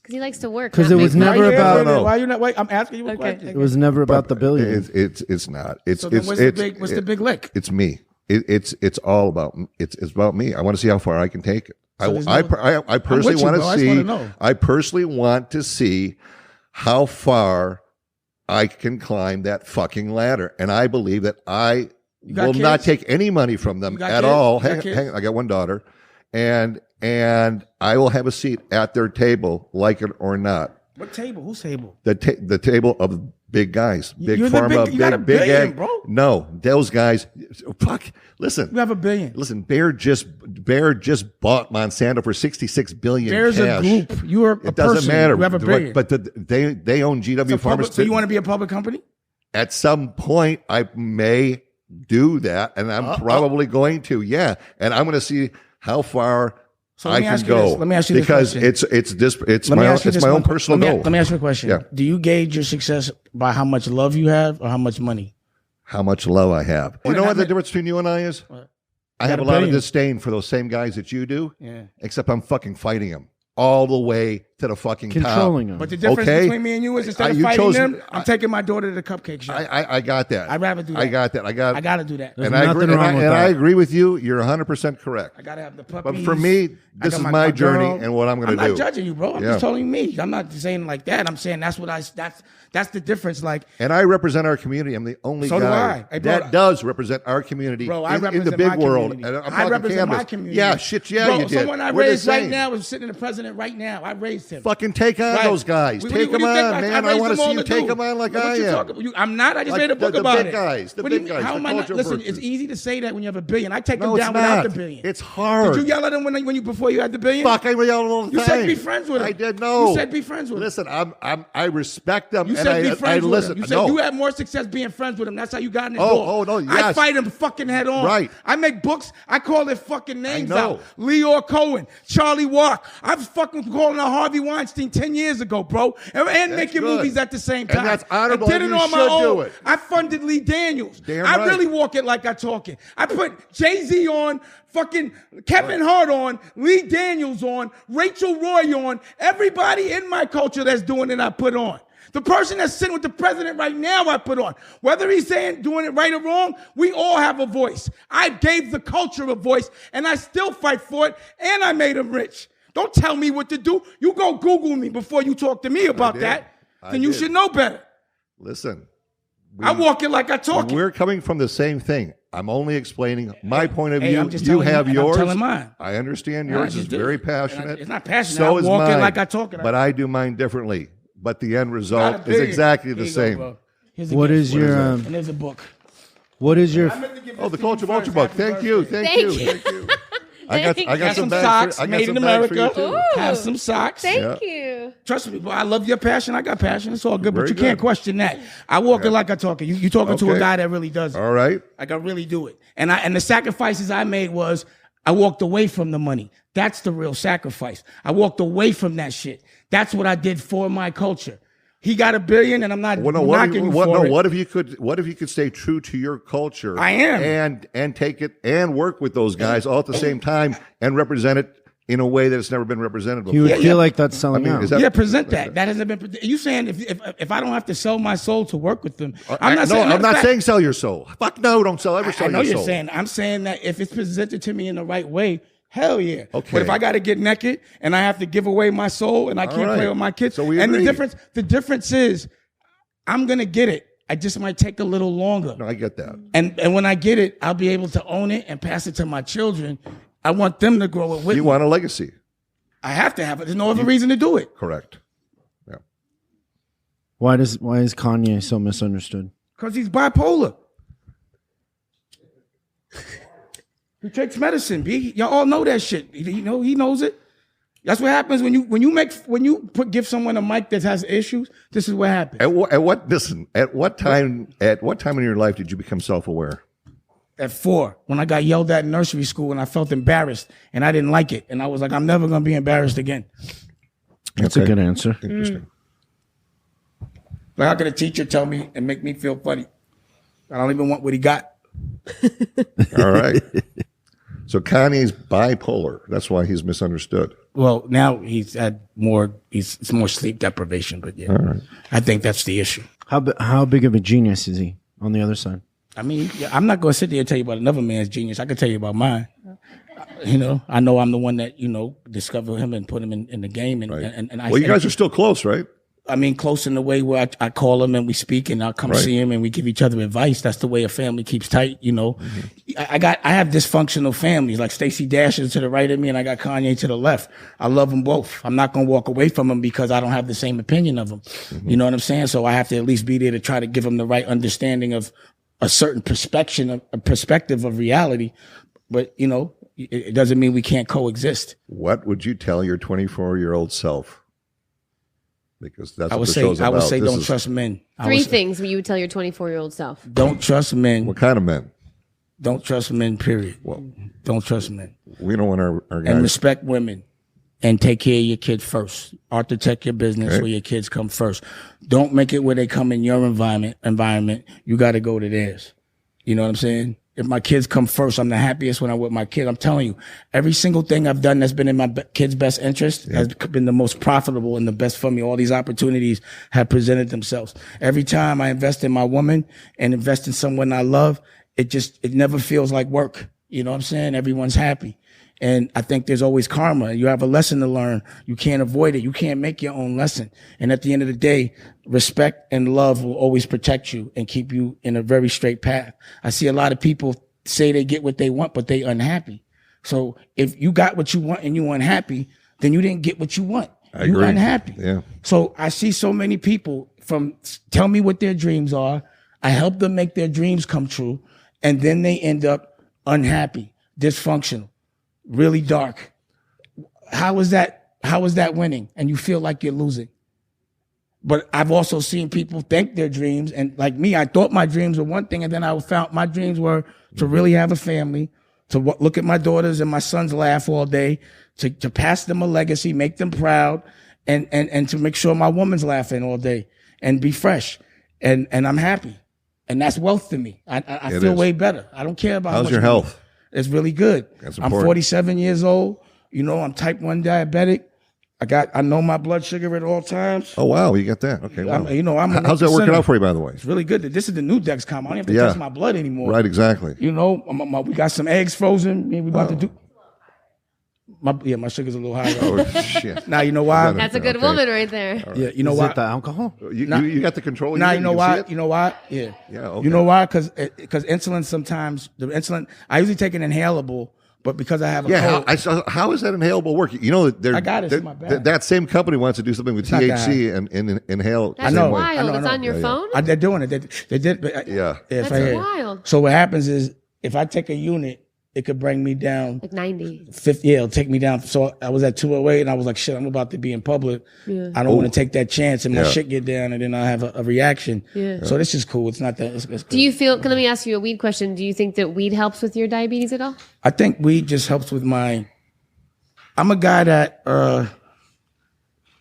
Because he likes to work. 'Cause not it was make never money. Why you about- answering it? Why you not? Wait, I'm asking you a Okay. question. It was never about the billion. It's not. It's So then it's what's the it's big? What's the big lick? It's me. It's all about it's about me. I want to see how far I can take it. there's I no- personally with you, want bro. I to just see. wanna know. I personally want to see how far I can climb that fucking ladder, and I believe that I got will not kids? take any money from them You got at kids? all. You got Hang, kids? hang, I got one daughter, and I will have a seat at their table, like it or not. What table? Whose table? The table of big guys, big You're the pharma, big- you got a big billion, ag. bro. No, those guys. Fuck. Listen, You have $1 billion. listen. Bayer just bought Monsanto for $66 billion. There's a cash. group. You are a It doesn't person. matter. You have $1 billion. But they own GW Farmers. So you want to be a public company? At some point, I may do that, and I'm probably going to. Yeah, and I'm going to see how far So let I me can ask you go. this. Let me ask you this because question. it's Let me my ask you this own one- personal let me- goal. Let me ask you a question. Yeah. Do you gauge your success by how much love you have or how much money? How much love I have. You Well, know I what the mean- difference between you and I is? What? I You have got a a lot of billion. disdain for those same guys that you do. Yeah. Except I'm fucking fighting them all the way to the fucking Controlling top. them. But the difference Okay. between me and you is instead of You fighting chose- them, I'm taking my daughter to the cupcake shop. I got that. I'd rather do I that. got that. I got. I got to do that. There's and I agree. nothing wrong with and I that. agree with you. You're 100% correct. I got to have the puppies. But for me, I this got is my journey girl. and what I'm gonna I'm do. not judging you, bro. I'm Yeah. just telling you me. I'm not saying like that. I'm saying that's what that's the difference. Like, And I represent our community. I'm the only So do guy I. Hey, bro, that does represent our community bro, I in represent the big my world. community. And I'm I talking represent cannabis. my community. Yeah, shit, yeah, bro, you did. someone I We're the raised right same. now is sitting in the president right now. I raised against him. Fucking take on Right. those guys. What Take do them you think? on, man. I raised want to them all see you take do. them on like What I you am. talking- I'm not. I just Like made a book the about big it. guys, the What do big you- guys, How the am I not? culture Listen, virtues. it's easy to say that when you have a billion. I take No, them it's down without not. the billion. It's hard. Did you yell at them when you before you had the billion? Fuck, I yell all the You time. said be friends with him. I did know. You said be friends with him. Listen, I respect them. You and said be I friends with listen. him. You said no. you had more success being friends with him. That's how you got in the Oh, door. oh, no, I yes. fight him fucking head on. Right. I make books. I call their fucking names know. out. Leor Cohen, Charlie Walk. I was fucking calling out Harvey Weinstein 10 years ago, bro. And making good. movies at the same And time. that's honorable, I did and it you on my should own. do it. I funded Lee Daniels. Damn I right. really walk it like I talk it. I put Jay-Z on, fucking Kevin Hart on, Lee Daniels on, Rachel Roy on, everybody in my culture that's doing it, I put on. The person that's sitting with the president right now, I put on. Whether he's saying doing it right or wrong, we all have a voice. I gave the culture a voice, and I still fight for it, and I made him rich. Don't tell me what to do. You go Google me before you talk to me about did. that. I Then you did. should know better. Listen. I walk it like I talk it. We're coming from the same thing. I'm only explaining my point of Hey, view. I'm just You telling have you, and I'm yours. telling mine. I understand And I yours is just did very it. And I- passionate. it's not passionate. So I is walk it mine. like I talk it. But I do mine differently. But the end Not a result is billion. exactly Here the you go, same. bro. Here's a What gift. is your And there's a book. what is your Oh, the Culture Vulture book. Thank you. Thank you. Thank you. I got Got some some bags socks for, I got made some in bags for you America. too. Have some socks. Thank you. Trust me, bro, I love your passion. I got passion. It's all good, but Very you can't good. question that. I walk it like I talk it. You talking to a Okay. guy that really does it. All right. Like I really do it. And the sacrifices I made was I walked away from the money. That's the real sacrifice. I walked away from that shit. That's what I did for my culture. He got $1 billion, and I'm not Well, no, knocking you for it. what if you could stay true to your culture? I am. and take it and work with those guys all at the same time and represent it in a way that it's never been represented before. you would Yeah, feel yeah. like that's selling I mean, out? is that- Yeah, present that. That hasn't been. You saying if I don't have to sell my soul to work with them, I'm not no, saying. I'm not saying sell your soul. Fuck no, don't sell ever I sell know your you're soul. saying. I'm saying that if it's presented to me in the right way, hell yeah. Okay. But if I got to get naked and I have to give away my soul and I can't right. play with my kids, So we and agree. the difference is, I'm gonna get it. I just might take a little longer. No, I get that. And when I get it, I'll be able to own it and pass it to my children. I want them to grow it with You me. want a legacy, I have to have it. There's no other reason to do it. correct? Yeah. Why is Kanye so misunderstood? Because he's bipolar. He takes medicine, B. Y'all all know that shit. He knows it. That's what happens when you give someone a mic that has issues. This is what happens. At what time in your life did you become self-aware? At 4, when I got yelled at in nursery school and I felt embarrassed and I didn't like it. And I was like, I'm never going to be embarrassed again. That's a Okay. good answer. Interesting. Like, how could a teacher tell me and make me feel funny? I don't even want what he got. All right. So Kanye's bipolar. That's why he's misunderstood. Well, now it's more sleep deprivation, but yeah. All right. I think that's the issue. How big of a genius is he on the other side? I mean, I'm not going to sit there and tell you about another man's genius. I can tell you about mine. I know I'm the one that, discovered him and put him in the game. And, Right. and I, Well, you guys are still close, right? I mean, close in the way where I call him and we speak and I'll come Right. see him and we give each other advice. That's the way a family keeps tight, I have dysfunctional families like Stacey Dash is to the right of me and I got Kanye to the left. I love them both. I'm not going to walk away from them because I don't have the same opinion of them. You know what I'm saying? So I have to at least be there to try to give them the right understanding of a certain perspective of reality. But, it doesn't mean we can't coexist. What would you tell your 24-year-old self? Because that's I what would the say, show's about. This don't is- trust men. I Three would say, things you would tell your 24-year-old self. Don't trust men. What kind of men? Don't trust men, period. Well, Don't trust men. we don't want our And guys. respect women. And take care of your kid first. Architect your business Okay. where your kids come first. Don't make it where they come in your environment. You got to go to theirs. You know what I'm saying? If my kids come first, I'm the happiest when I'm with my kid. I'm telling you, every single thing I've done that's been in my kid's best interest has been the most profitable and the best for me. All these opportunities have presented themselves. Every time I invest in my woman and invest in someone I love, it never feels like work. You know what I'm saying? Everyone's happy. And I think there's always karma. You have a lesson to learn. You can't avoid it. You can't make your own lesson. And at the end of the day, respect and love will always protect you and keep you in a very straight path. I see a lot of people say they get what they want, but they unhappy. So if you got what you want and you unhappy, then you didn't get what you want. I You're agree. unhappy. Yeah. So I see so many people tell me what their dreams are. I help them make their dreams come true. And then they end up unhappy, dysfunctional, really dark. How is that winning? And you feel like you're losing. But I've also seen people think their dreams, and like me, I thought my dreams were one thing, and then I found my dreams were to really have a family, to look at my daughters and my sons laugh all day, to pass them a legacy, make them proud, and to make sure my woman's laughing all day and be fresh. And I'm happy. And that's wealth to me. I It feel is. way better. I don't care about how How's much your money. health? It's really good. That's I'm important. 47 years old. You know, I'm type 1 diabetic. I know my blood sugar at all times. Oh wow, you got that? Okay. Wow. I'm How's that working 1%. out for you, by the way? It's really good. This is the new Dexcom. I don't have to Yeah. test my blood anymore. Right, exactly. You know, we got some eggs frozen. We about to do. My sugar's a little high. Oh shit. Now you know why. That's a good Okay. woman right there. Yeah, you know Is why. it the alcohol? You got the control. Now here? you know can why. see it? You know why. Yeah. Yeah, okay. You know why? Because insulin sometimes I usually take an inhalable, but because I have a Yeah, cold, how is that inhalable work? You know, I got it, it's in my bag. that same company wants to do something with not that THC and inhale. That's the same way. wild. I It's know. on your Yeah, yeah. phone? they're doing it. They did. But Yeah. if That's I had- wild. So what happens is if I take a unit, it could bring me down Like 90. 50. Yeah, it'll take me down. So I was at 208, and I was like, "Shit, I'm about to be in public. I don't want to take that chance, and my Yeah. shit get down, and then I have a reaction." Yeah. So this is cool. It's not that. It's Do good. you feel, let me ask you a weed question. Do you think that weed helps with your diabetes at all? I think weed just helps with my. I'm a guy that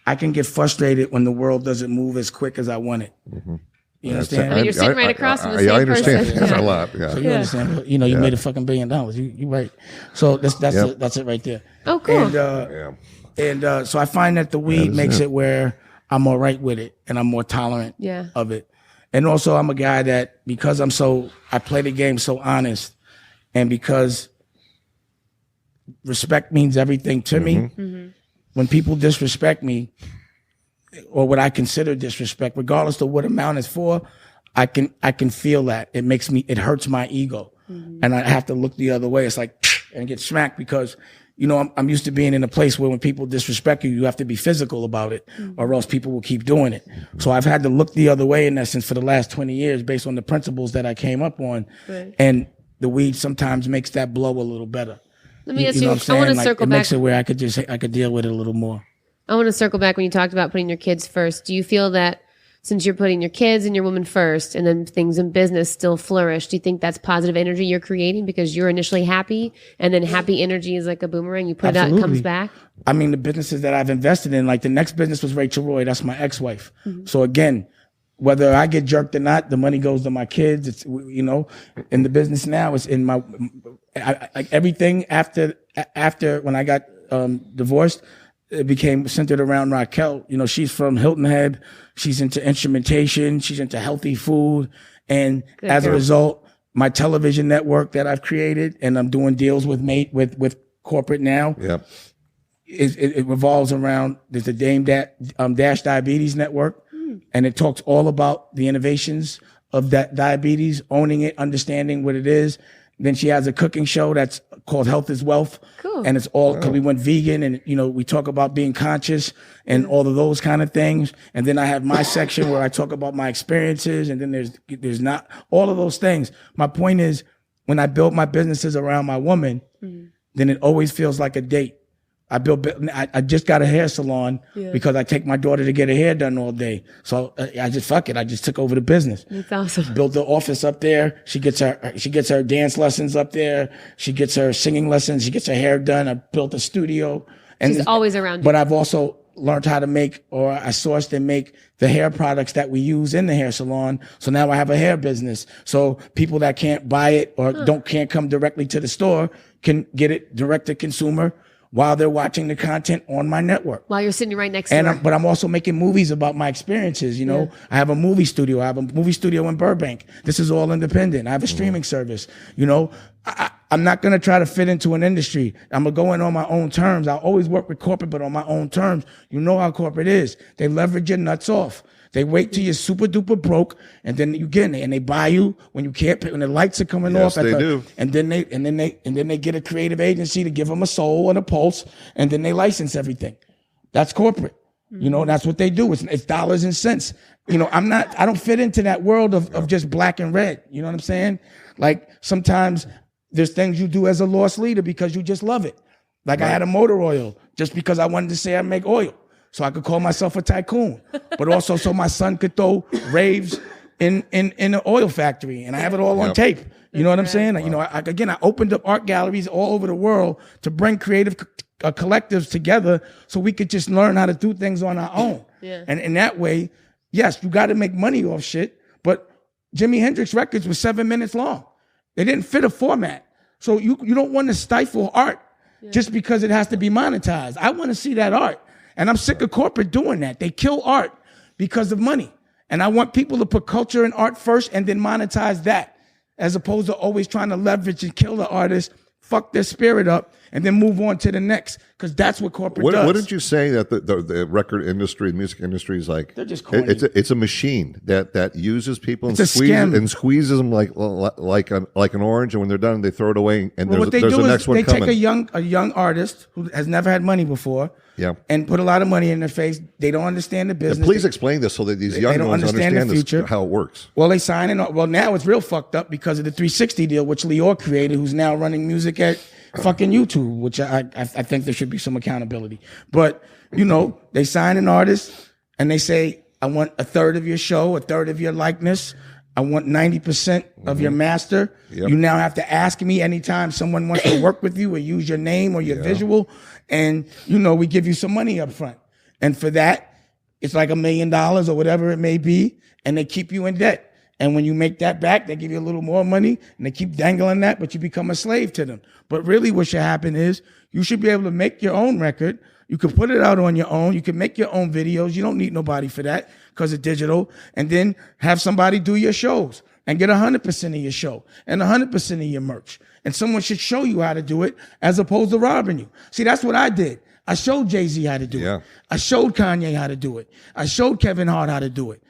I can get frustrated when the world doesn't move as quick as I want it. You understand? I mean, you're sitting right across from the same I understand. person. That's Yeah. a lot. Yeah. So you understand? You know, you made $1 billion. You right. So that's Yep. that's it right there. Oh, cool. And Yeah. so I find that the weed is makes it. it where I'm all right with it, and I'm more tolerant Yeah. of it. And also, I'm a guy that because I play the game so honest, and because respect means everything to me. When people disrespect me, or what I consider disrespect, regardless of what amount it's for, I can feel that. It hurts my ego. And I have to look the other way. It's like, and get smacked because, you know, I'm used to being in a place where when people disrespect you, you have to be physical about it or else people will keep doing it. So I've had to look the other way in essence for the last 20 years based on the principles that I came up on. Right. And the weed sometimes makes that blow a little better. Let me ask know you, what I'm I want to saying? Like, circle it back. makes it where I could deal with it a little more. I want to circle back when you talked about putting your kids first. Do you feel that since you're putting your kids and your woman first and then things in business still flourish, do you think that's positive energy you're creating because you're initially happy and then happy energy is like a boomerang? You put it out, it comes Absolutely. back? I mean, the businesses that I've invested in, like the next business was Rachel Roy. That's my ex-wife. So again, whether I get jerked or not, the money goes to my kids. It's, you know, in the business now, it's in my, everything after when I got divorced, it became centered around Raquel. You know, she's from Hilton Head. She's into instrumentation. She's into healthy food. And as a result, my television network that I've created and I'm doing deals with corporate now, Yep. it revolves around there's the Dash Diabetes Network, and it talks all about the innovations of that diabetes, owning it, understanding what it is. Then she has a cooking show that's called Health is Wealth. Cool. And it's all because we went vegan and, you know, we talk about being conscious and all of those kind of things. And then I have my section where I talk about my experiences. And then there's not all of those things. My point is when I build my businesses around my woman, then it always feels like a date. I just got a hair salon because I take my daughter to get her hair done all day. So I just took over the business. That's awesome. Built the office up there. She gets her dance lessons up there. She gets her singing lessons. She gets her hair done. I built a studio. And She's always around you. But I've also learned how to make, or I sourced and make the hair products that we use in the hair salon. So now I have a hair business. So people that can't buy it or can't come directly to the store can get it direct to consumer while they're watching the content on my network. While you're sitting right next to And her. but I'm also making movies about my experiences. You know, I have a movie studio. I have a movie studio in Burbank. This is all independent. I have a streaming service. You know, I'm not going to try to fit into an industry. I'm going to go in on my own terms. I'll always work with corporate, but on my own terms. You know how corporate is. They leverage your nuts off. They wait till you're super duper broke, and then you get in it, and they buy you when you can't pay, when the lights are coming Yes, off. they do. And then they get a creative agency to give them a soul and a pulse, and then they license everything. That's corporate. You know, that's what they do. It's dollars and cents. You know, I don't fit into that world of just black and red. You know what I'm saying? Like sometimes there's things you do as a lost leader because you just love it. Like I had a motor oil just because I wanted to say I make oil. So I could call myself a tycoon, but also so my son could throw raves in an oil factory, and I have it all on tape. You know what I'm saying? You know, I opened up art galleries all over the world to bring creative collectives together so we could just learn how to do things on our own. Yeah. And in that way, yes, you got to make money off shit, but Jimi Hendrix records were 7 minutes long. They didn't fit a format. So you don't want to stifle art just because it has to be monetized. I want to see that art. And I'm sick of corporate doing that. They kill art because of money. And I want people to put culture and art first and then monetize that, as opposed to always trying to leverage and kill the artist, fuck their spirit up, and then move on to the next. Because that's what corporate does. Wouldn't you say that the record industry, the music industry is like, They're just corny. it's a machine that uses people and It's a scam. squeezes them like an orange, and when they're done, they throw it away, and Well, what they there's do the is next one they coming. take a young artist who has never had money before, and put a lot of money in their face. They don't understand the business. Please explain this so that these young don't ones understand the understand future. how it works. Well, they sign in. Well, now it's real fucked up because of the 360 deal, which Lior created, who's now running music at fucking YouTube, which I think there should be some accountability. But, you know, they sign an artist and they say, I want a third of your show, a third of your likeness. I want 90% of your master. Yep. You now have to ask me anytime someone wants to work with you or use your name or your visual. And, you know, we give you some money up front. And for that, it's like $1 million or whatever it may be. And they keep you in debt. And when you make that back, they give you a little more money and they keep dangling that, but you become a slave to them. But really what should happen is you should be able to make your own record. You can put it out on your own. You can make your own videos. You don't need nobody for that because it's digital. And then have somebody do your shows and get 100% of your show and 100% of your merch. And someone should show you how to do it as opposed to robbing you. See, that's what I did. I showed Jay-Z how to do it. I showed Kanye how to do it. I showed Kevin Hart how to do it.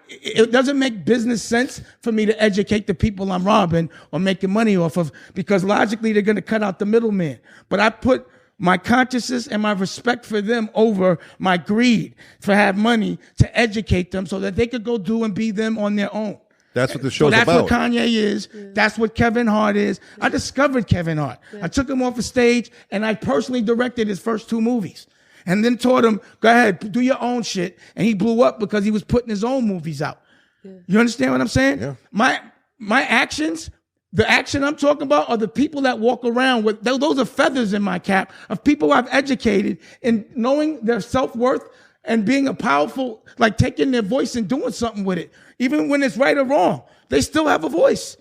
It doesn't make business sense for me to educate the people I'm robbing or making money off of, because logically they're going to cut out the middleman. But I put my consciousness and my respect for them over my greed for have money to educate them so that they could go do and be them on their own. That's what the show's that's about. What Kanye is. That's what Kevin Hart is. I discovered Kevin Hart. I took him off a stage and I personally directed his first 2 movies. And then taught him, go ahead, do your own shit. And he blew up because he was putting his own movies out. You understand what I'm saying? Yeah. My actions, the action I'm talking about are the people that walk around with, those are feathers in my cap of people I've educated in knowing their self-worth and being a powerful, like taking their voice and doing something with it. Even when it's right or wrong, they still have a voice.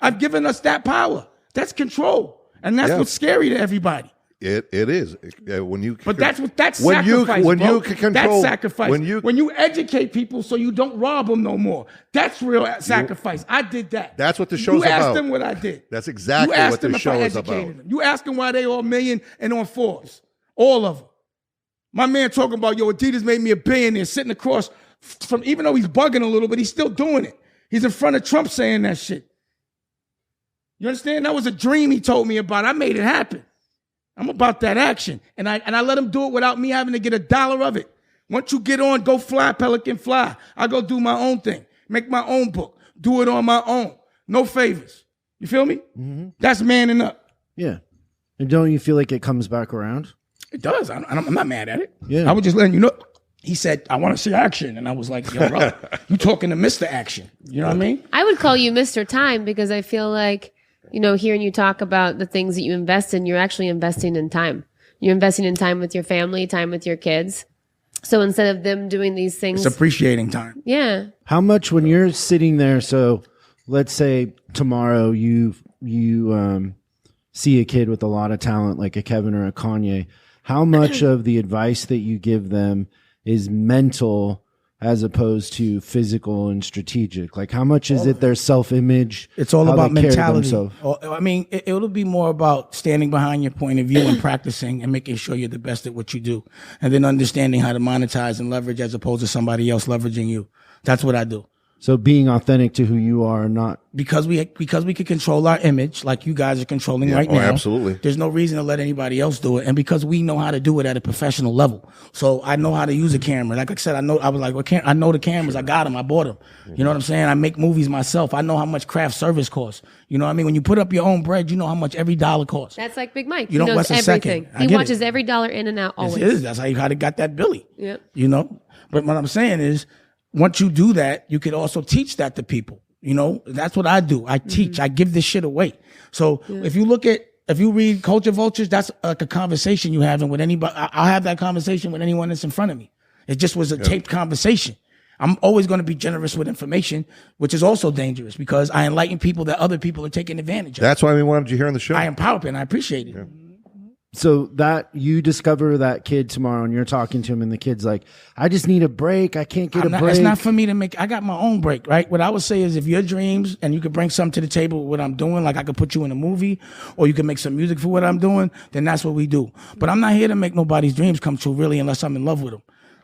I've given us that power. That's control. And that's what's scary to everybody. It is when you. But that's sacrifice. When bro. you can control, that's sacrifice. when you educate people so you don't rob them no more. That's real sacrifice. I did that. That's what the show's You asked about. them what I did. That's exactly you asked what the them if show I is educated about. them. You ask them why they all million and on Forbes. All of them. My man talking about, yo, Adidas made me a billionaire sitting across from, even though he's bugging a little, but he's still doing it. He's in front of Trump saying that shit. You understand? That was a dream he told me about. I made it happen. I'm about that action. And I let him do it without me having to get $1 of it. Once you get on, go fly, Pelican fly. I go do my own thing. Make my own book. Do it on my own. No favors. You feel me? Mm-hmm. That's manning up. Yeah. And don't you feel like it comes back around? It does. I'm not mad at it. Yeah. I was just letting you know. He said, I want to see action. And I was like, yo, bro, you talking to Mr. Action. You know what I mean? I would call you Mr. Time because I feel like, you know, hearing you talk about the things that you invest in, you're actually investing in time. You're investing in time with your family, time with your kids. So instead of them doing these things, It's appreciating time. yeah. How much when you're sitting there? So let's say tomorrow you see a kid with a lot of talent like a Kevin or a Kanye. How much of the advice that you give them is mental as opposed to physical and strategic? Like how much is it their self-image? It's all how about they carry mentality. themselves? I mean, it'll be more about standing behind your point of view and practicing and making sure you're the best at what you do. And then understanding how to monetize and leverage as opposed to somebody else leveraging you. That's what I do. So being authentic to who you are, not because we can control our image like you guys are controlling right oh, now. absolutely. There's no reason to let anybody else do it, and because we know how to do it at a professional level. So I know how to use a camera. Like I said, I know the cameras. I got them. I bought them. You know what I'm saying? I make movies myself. I know how much craft service costs. You know what I mean? When you put up your own bread, you know how much every dollar costs. That's like Big Mike. You don't he knows waste a everything. second. I He get watches it. every dollar in and out always. It is. That's how you got that Billy. Yep. You know? But what I'm saying is, once you do that, you could also teach that to people. You know, that's what I do. I teach. I give this shit away. So if you read Culture Vultures, that's like a conversation you having with anybody. I'll have that conversation with anyone that's in front of me. It just was a taped conversation. I'm always going to be generous with information, which is also dangerous because I enlighten people that other people are taking advantage of. That's why we wanted you here on the show. I empower people, and I appreciate it. so that you discover that kid tomorrow and you're talking to him and the kid's like, I just need a break. I can't get a break. It's not for me to make. I got my own break, right? What I would say is if your dreams and you could bring something to the table with what I'm doing, like I could put you in a movie or you can make some music for what I'm doing, then that's what we do. But I'm not here to make nobody's dreams come true, really, unless I'm in love with them.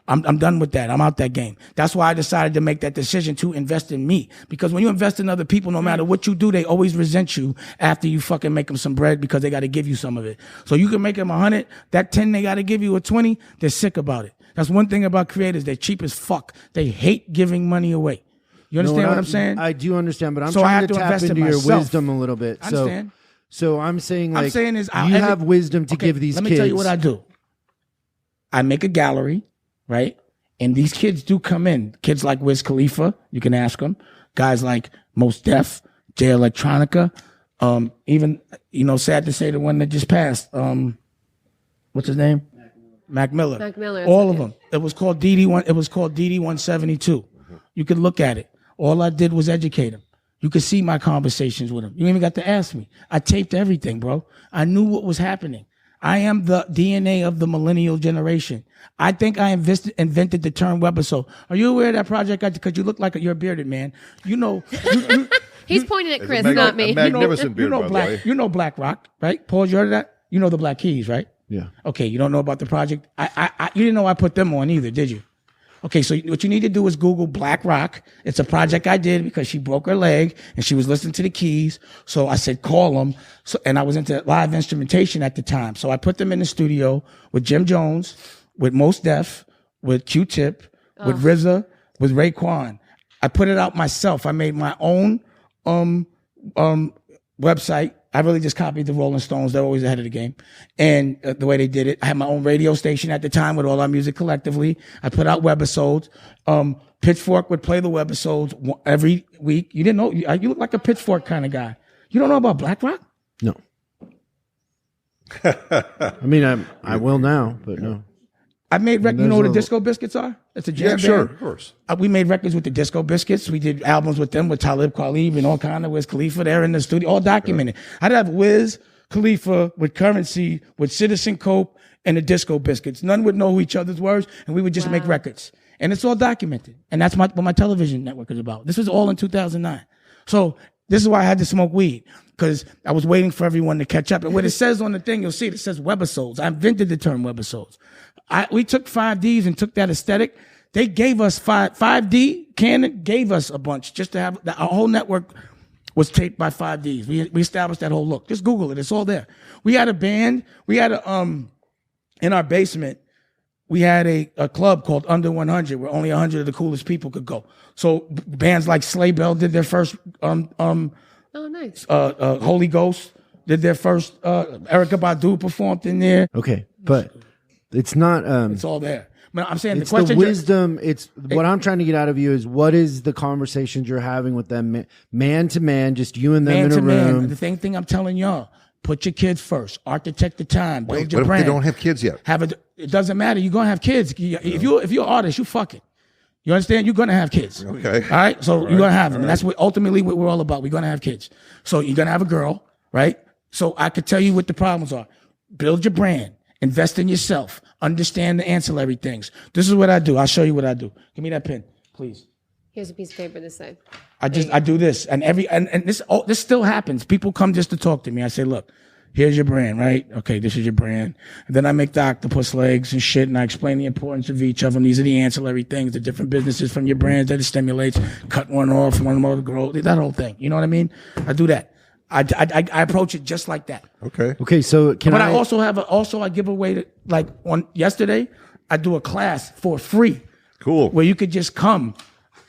I'm done with that. I'm out that game. That's why I decided to make that decision to invest in me. Because when you invest in other people, no matter what you do, they always resent you after you fucking make them some bread because they got to give you some of it. So you can make them 100, that 10 they got to give you a 20, they're sick about it. That's one thing about creators. They're cheap as fuck. They hate giving money away. You understand what I'm saying? I do understand, but I'm So I trying have to to tap invest in into your myself. wisdom a little bit. I understand. So I'm saying like I'm saying is you have wisdom to give these let kids. me tell you what I do. I make a gallery, right? And these kids do come in. Kids like Wiz Khalifa, you can ask them. Guys like Mos Def, Jay Electronica, even, sad to say the one that just passed. What's his name? Mac Miller. Mac Miller. All of them. It was called DD1. It was called DD 172. You could look at it. All I did was educate them. You could see my conversations with them. You even got to ask me. I taped everything, bro. I knew what was happening. I am the DNA of the millennial generation. I think I invented the term webisode. Are you aware of that project? Because you look like you're a bearded man. You know, He's pointing at Chris, mag- not me. a magnificent beard, by the way. You know Black Rock, right? Paul, you heard of that? You know the Black Keys, right? Yeah. Okay, you don't know about the project? You didn't know I put them on either, did you? Okay, so what you need to do is Google Black Rock. It's a project I did because she broke her leg and she was listening to the Keys. So I said, call them. So, and I was into live instrumentation at the time. So I put them in the studio with Jim Jones, with Mos Def, with Q-Tip, with RZA, with Raekwon. I put it out myself. I made my own website. I really just copied the Rolling Stones. They're always ahead of the game. And the way they did it, I had my own radio station at the time with all our music collectively. I put out webisodes. Pitchfork would play the webisodes every week. You didn't know, you look like a Pitchfork kind of guy. You don't know about Black Rock? No. I mean, I will now, but no. I made records. You know what the Disco Biscuits are? It's a jam band. sure, of course. We made records with the Disco Biscuits. We did albums with them, with Talib Kweli and all kind of Wiz Khalifa. They're in the studio, all documented. I'd have Wiz Khalifa with Currency, with Citizen Cope, and the Disco Biscuits. None would know who each other's words, and we would just make records. And it's all documented. And that's what my television network is about. This was all in 2009. So this is why I had to smoke weed, because I was waiting for everyone to catch up. And what it says on the thing, you'll see it says webisodes. I invented the term webisodes. We took 5Ds and took that aesthetic. They gave us 5D. Canon gave us a bunch just to have our whole network was taped by 5Ds. We established that whole look. Just Google it. It's all there. We had a band. We had in our basement, we had a club called Under 100 where only 100 of the coolest people could go. So bands like Sleigh Bell did their first Oh, nice. Holy Ghost did their first Erykah Badu performed in there. Okay, but it's not. It's all there. But I'm saying It's the question. the wisdom. It's what I'm trying to get out of you is what is the conversations you're having with them, man to man, just you and them man in to a room. man. The same thing I'm telling y'all. Put your kids first. Architect the time. Build Wait, your what if brand. they don't have kids yet? It doesn't matter. You're gonna have kids. If you're an artist, you fucking. You understand? You're gonna have kids. Okay. All right. So you're gonna have them. And that's what ultimately what we're all about. We're gonna have kids. So you're gonna have a girl, right? So I could tell you what the problems are. Build your brand. Invest in yourself. Understand the ancillary things. This is what I do. I'll show you what I do. Give me that pen, please. Here's a piece of paper this side. I do this, and this still happens. People come just to talk to me. I say, look, here's your brand, right? Okay, this is your brand. And then I make the octopus legs and shit, and I explain the importance of each of them. These are the ancillary things, the different businesses from your brands that it stimulates. Cut one off, one more to grow. That whole thing. You know what I mean? I do that. I approach it just like that. Okay. Okay, so But I also have I give away like on yesterday, I do a class for free Cool. where you could just come.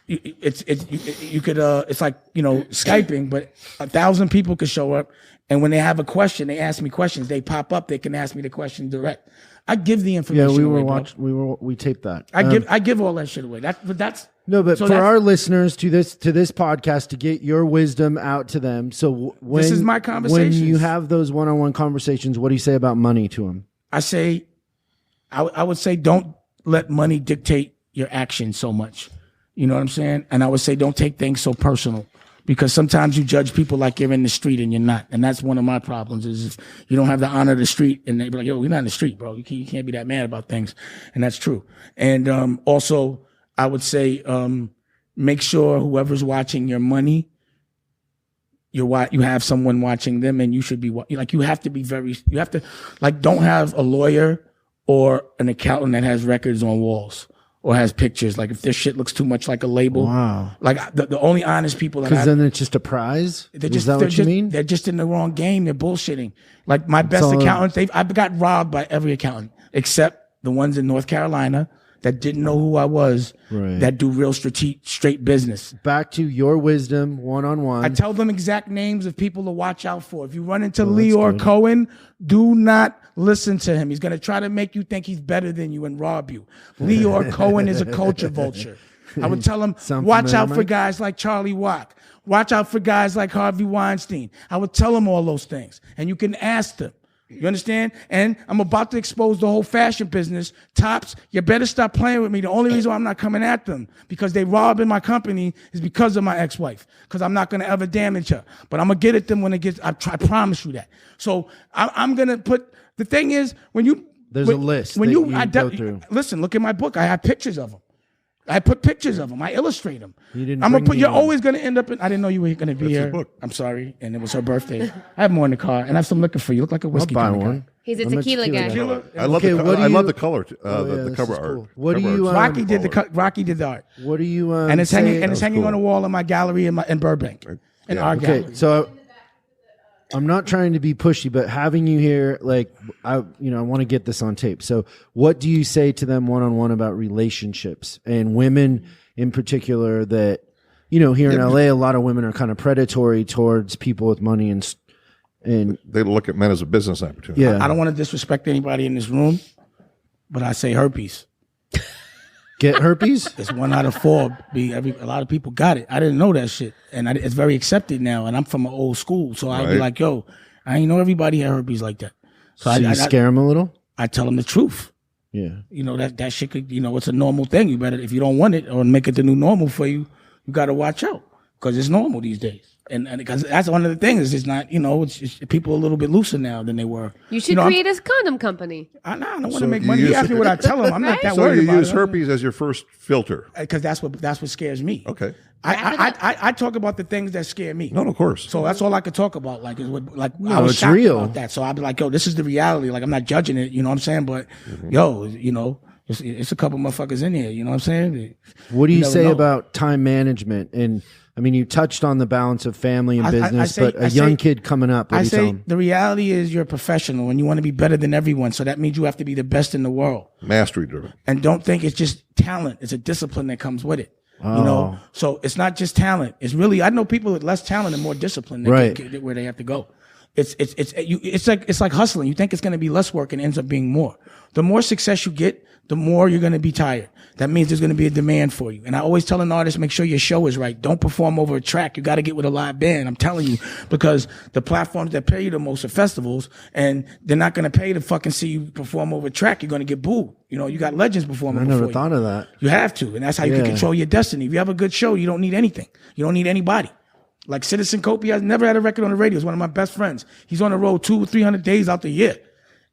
You could it's like, you know, Skyping, but 1,000 people could show up, and when they have a question, they ask me questions. They pop up, they can ask me the question direct. I give the yeah, information. we were away, bro. we taped that. I give all that shit away. That's No, but so for that's- our listeners to this podcast, to get your wisdom out to them. So when This is my when conversations. you have those one-on-one conversations, what do you say about money to them? I say, I would say, don't let money dictate your actions so much. You know what I'm saying? And I would say, don't take things so personal, because sometimes you judge people like you're in the street and you're not. And that's one of my problems is if you don't have the honor of the street, and they be like, yo, we're not in the street, bro. You can't be that mad about things. And that's true. And also, I would say, make sure whoever's watching your money, you have someone watching them, and you should be like, you have to like, don't have a lawyer or an accountant that has records on walls or has pictures. Like if this shit looks too much like a label, Wow. like the only honest people that Because then it's just a prize. Is that what you mean? They're just in the wrong game. They're bullshitting. Like my best all- accountants, I've got robbed by every accountant except the ones in North Carolina that didn't know who I was, Right. that do real straight business. Back to your wisdom, one-on-one. I tell them exact names of people to watch out for. If you run into Leor Cohen, do not listen to him. He's going to try to make you think he's better than you and rob you. Leor Cohen is a culture vulture. I would tell him, Sound watch familiar, out for Mike? guys like Charlie Wack. Watch out for guys like Harvey Weinstein. I would tell them all those things. And you can ask them. You understand? And I'm about to expose the whole fashion business. Tops, you better stop playing with me. The only reason why I'm not coming at them because they robbing my company is because of my ex-wife. Because I'm not going to ever damage her. But I'm going to get at them when it gets, I promise you that. So I'm going to put, the thing is, when you, There's a list that you go through. Listen, look at my book. I have pictures of them. I put pictures of them. I illustrate them. You didn't I'm gonna bring put. me You're one. always gonna end up in. I didn't know you were gonna be That's here. the book. I'm sorry, and it was her birthday. I have more in the car, and I have some liquor for you. You look like a I'll whiskey buy kind of guy. one. He's a I'm tequila guy. Tequila? I love Okay, the what do I love you- the color, Oh, yeah, the this cover is art. cool. What do Cover you, art's Rocky did the quality. Rocky did the art, What do you and it's say- hanging and it's hanging cool. on the wall in my gallery in Burbank, in Yeah. our Okay, gallery. so I'm not trying to be pushy, but having you here, like, I want to get this on tape. So, what do you say to them one-on-one about relationships and women in particular? That here in LA, a lot of women are kind of predatory towards people with money and They look at men as a business opportunity. yeah. I don't want to disrespect anybody in this room, but I say herpes. Get herpes. It's 1 out of 4. A lot of people got it. I didn't know that shit, and it's very accepted now. And I'm from an old school, so I'd be Right. like, "Yo, I ain't know everybody had herpes like that." So So you scare them a little. I tell them the truth. Yeah. You know that shit could. It's a normal thing. You better, if you don't want it or make it the new normal for you, you got to watch out because it's normal these days. And because that's one of the things. It's not. It's people are a little bit looser now than they were. You should create a condom company. I don't want So to make you money. use- You ask me what I tell them. I'm not that So worried you about use it. herpes as your first filter. Because that's what scares me. Okay. I talk about the things that scare me. No, of course. So that's all I could talk about. Like, is what, like I No, was it's shocked real. about that. So I'd be like, yo, this is the reality. Like, I'm not judging it. You know what I'm saying? But yo, it's a couple motherfuckers in here. You know what I'm saying? What do you never say know. about time management? And I mean, you touched on the balance of family and I business, say- but a I young say- kid coming up, what I do you tell say him? the reality is you're a professional and you want to be better than everyone. So that means you have to be the best in the world. Mastery driven. And don't think it's just talent. It's a discipline that comes with it. Oh. So it's not just talent. It's really, I know people with less talent and more discipline that Right. get where they have to go. It's like hustling. You think it's going to be less work and it ends up being more. The more success you get, the more you're going to be tired. That means there's going to be a demand for you. And I always tell an artist, make sure your show is right. Don't perform over a track. You got to get with a live band. I'm telling you, because the platforms that pay you the most are festivals, and they're not going to pay to fucking see you perform over a track. You're going to get booed. You got legends performing. I never before you. thought of that. You have to, and that's how you can Yeah. control your destiny. If you have a good show, you don't need anything. You don't need anybody. Like Citizen Copy has never had a record on the radio. He's one of my best friends. He's on the road 200-300 days out the year.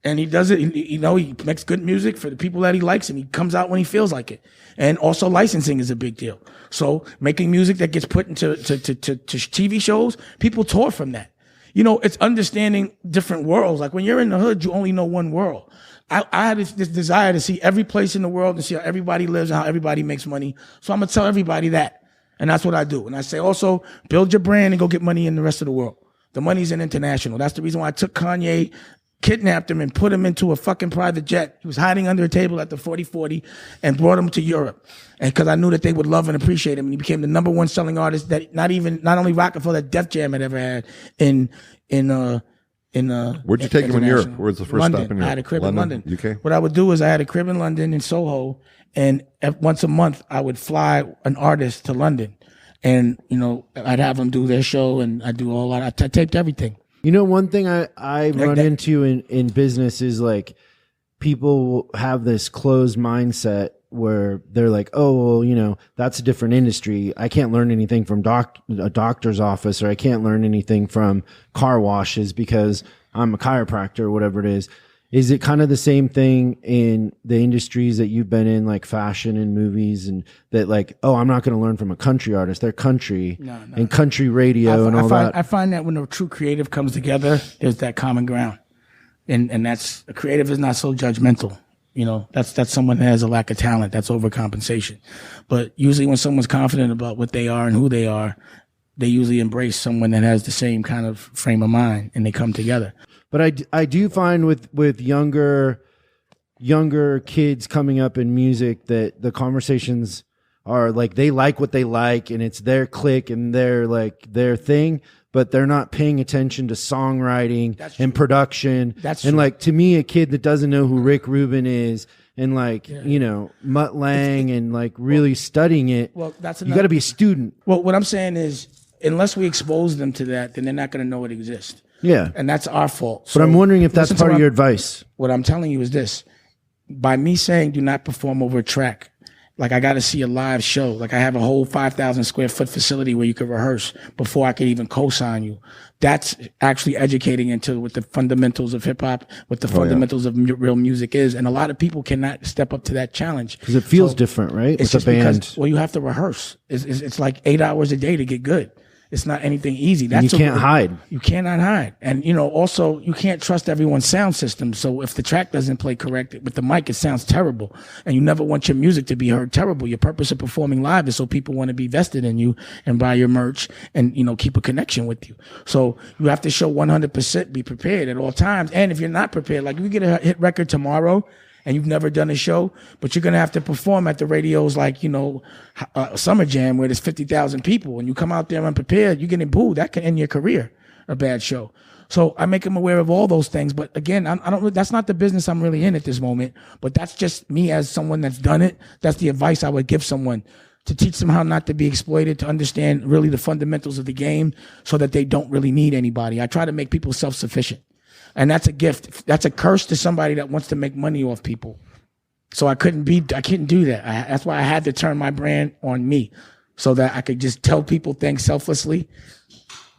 And he does it, he makes good music for the people that he likes, and he comes out when he feels like it. And also licensing is a big deal. So making music that gets put into to TV shows, people tour from that. it's understanding different worlds. Like when you're in the hood, you only know one world. I had this desire to see every place in the world and see how everybody lives and how everybody makes money. So I'm going to tell everybody that. And that's what I do. And I say also, build your brand and go get money in the rest of the world. The money's in international. That's the reason why I took Kanye, kidnapped him, and put him into a fucking private jet. He was hiding under a table at the 4040 and brought him to Europe. And because I knew that they would love and appreciate him. And he became the number one selling artist that not only Rockefeller, Def Jam had ever had in Where'd you take him in Europe? Where's the first London. stop in Europe? I had a crib in London. UK? What I would do is I had a crib in London in Soho, and once a month I would fly an artist to London. And, I'd have them do their show, and I do all that. I taped everything. One thing I run into in business is like people have this closed mindset where they're like, oh, well, that's a different industry. I can't learn anything from a doctor's office, or I can't learn anything from car washes because I'm a chiropractor or whatever it is. Is it kind of the same thing in the industries that you've been in, like fashion and movies, and that like, oh, I'm not going to learn from a country artist. They're country and country radio and all that. I find that when a true creative comes together, there's that common ground. And that's, a creative is not so judgmental. That's someone that has a lack of talent. That's overcompensation. But usually when someone's confident about what they are and who they are, they usually embrace someone that has the same kind of frame of mind, and they come together. But I do find with younger kids coming up in music that the conversations are like, they like what they like and it's their clique and their thing, but they're not paying attention to songwriting and production. That's and true. like, to me, a kid that doesn't know who Rick Rubin is and like, Mutt Lang and like really studying it, Well, that's you got to be a student. Well, what I'm saying is, unless we expose them to that, then they're not going to know it exists. Yeah. And that's our fault. But I'm wondering if that's listen to part of what your advice. What I'm telling you is this. By me saying do not perform over a track, like I got to see a live show. Like I have a whole 5,000 square foot facility where you could rehearse before I could even co-sign you. That's actually educating into what the fundamentals of hip hop, what the fundamentals of real music is. And a lot of people cannot step up to that challenge. Because it feels different, right? It's With just a band. because, well, you have to rehearse. It's like 8 hours a day to get good. It's not anything easy. And you can't hide. You cannot hide. And, also, you can't trust everyone's sound system. So if the track doesn't play correct with the mic, it sounds terrible. And you never want your music to be heard terrible. Your purpose of performing live is so people want to be vested in you and buy your merch and, keep a connection with you. So you have to show 100%, be prepared at all times. And if you're not prepared, like you get a hit record tomorrow, and you've never done a show, but you're going to have to perform at the radios like, Summer Jam where there's 50,000 people and you come out there unprepared, you're getting booed. That can end your career, a bad show. So I make them aware of all those things. But again, that's not the business I'm really in at this moment, but that's just me as someone that's done it. That's the advice I would give someone, to teach them how not to be exploited, to understand really the fundamentals of the game so that they don't really need anybody. I try to make people self-sufficient. And that's a gift. That's a curse to somebody that wants to make money off people. So I couldn't do that. That's why I had to turn my brand on me so that I could just tell people things selflessly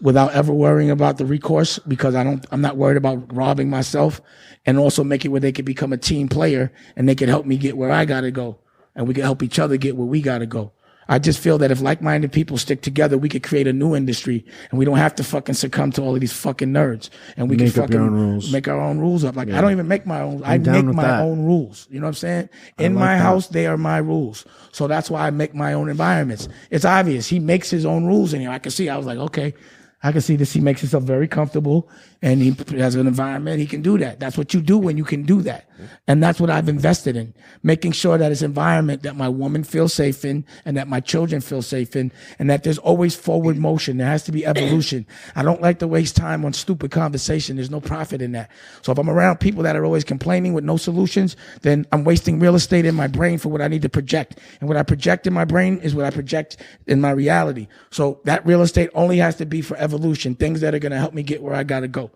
without ever worrying about the recourse, because I'm not worried about robbing myself, and also make it where they could become a team player and they could help me get where I got to go, and we could help each other get where we got to go. I just feel that if like-minded people stick together, we could create a new industry, and we don't have to fucking succumb to all of these fucking nerds. And we can fucking make our own rules up. Like, I don't even make my own. I make my own rules. You know what I'm saying? In my house, they are my rules. So that's why I make my own environments. It's obvious. He makes his own rules in here. I can see. I was like, okay, I can see this. He makes himself very comfortable, and he has an environment. He can do that. That's what you do when you can do that. And that's what I've invested in, making sure that it's an environment that my woman feels safe in, and that my children feel safe in, and that there's always forward motion. There has to be evolution. I don't like to waste time on stupid conversation. There's no profit in that. So if I'm around people that are always complaining with no solutions, then I'm wasting real estate in my brain for what I need to project. And what I project in my brain is what I project in my reality. So that real estate only has to be for evolution, things that are going to help me get where I got to go.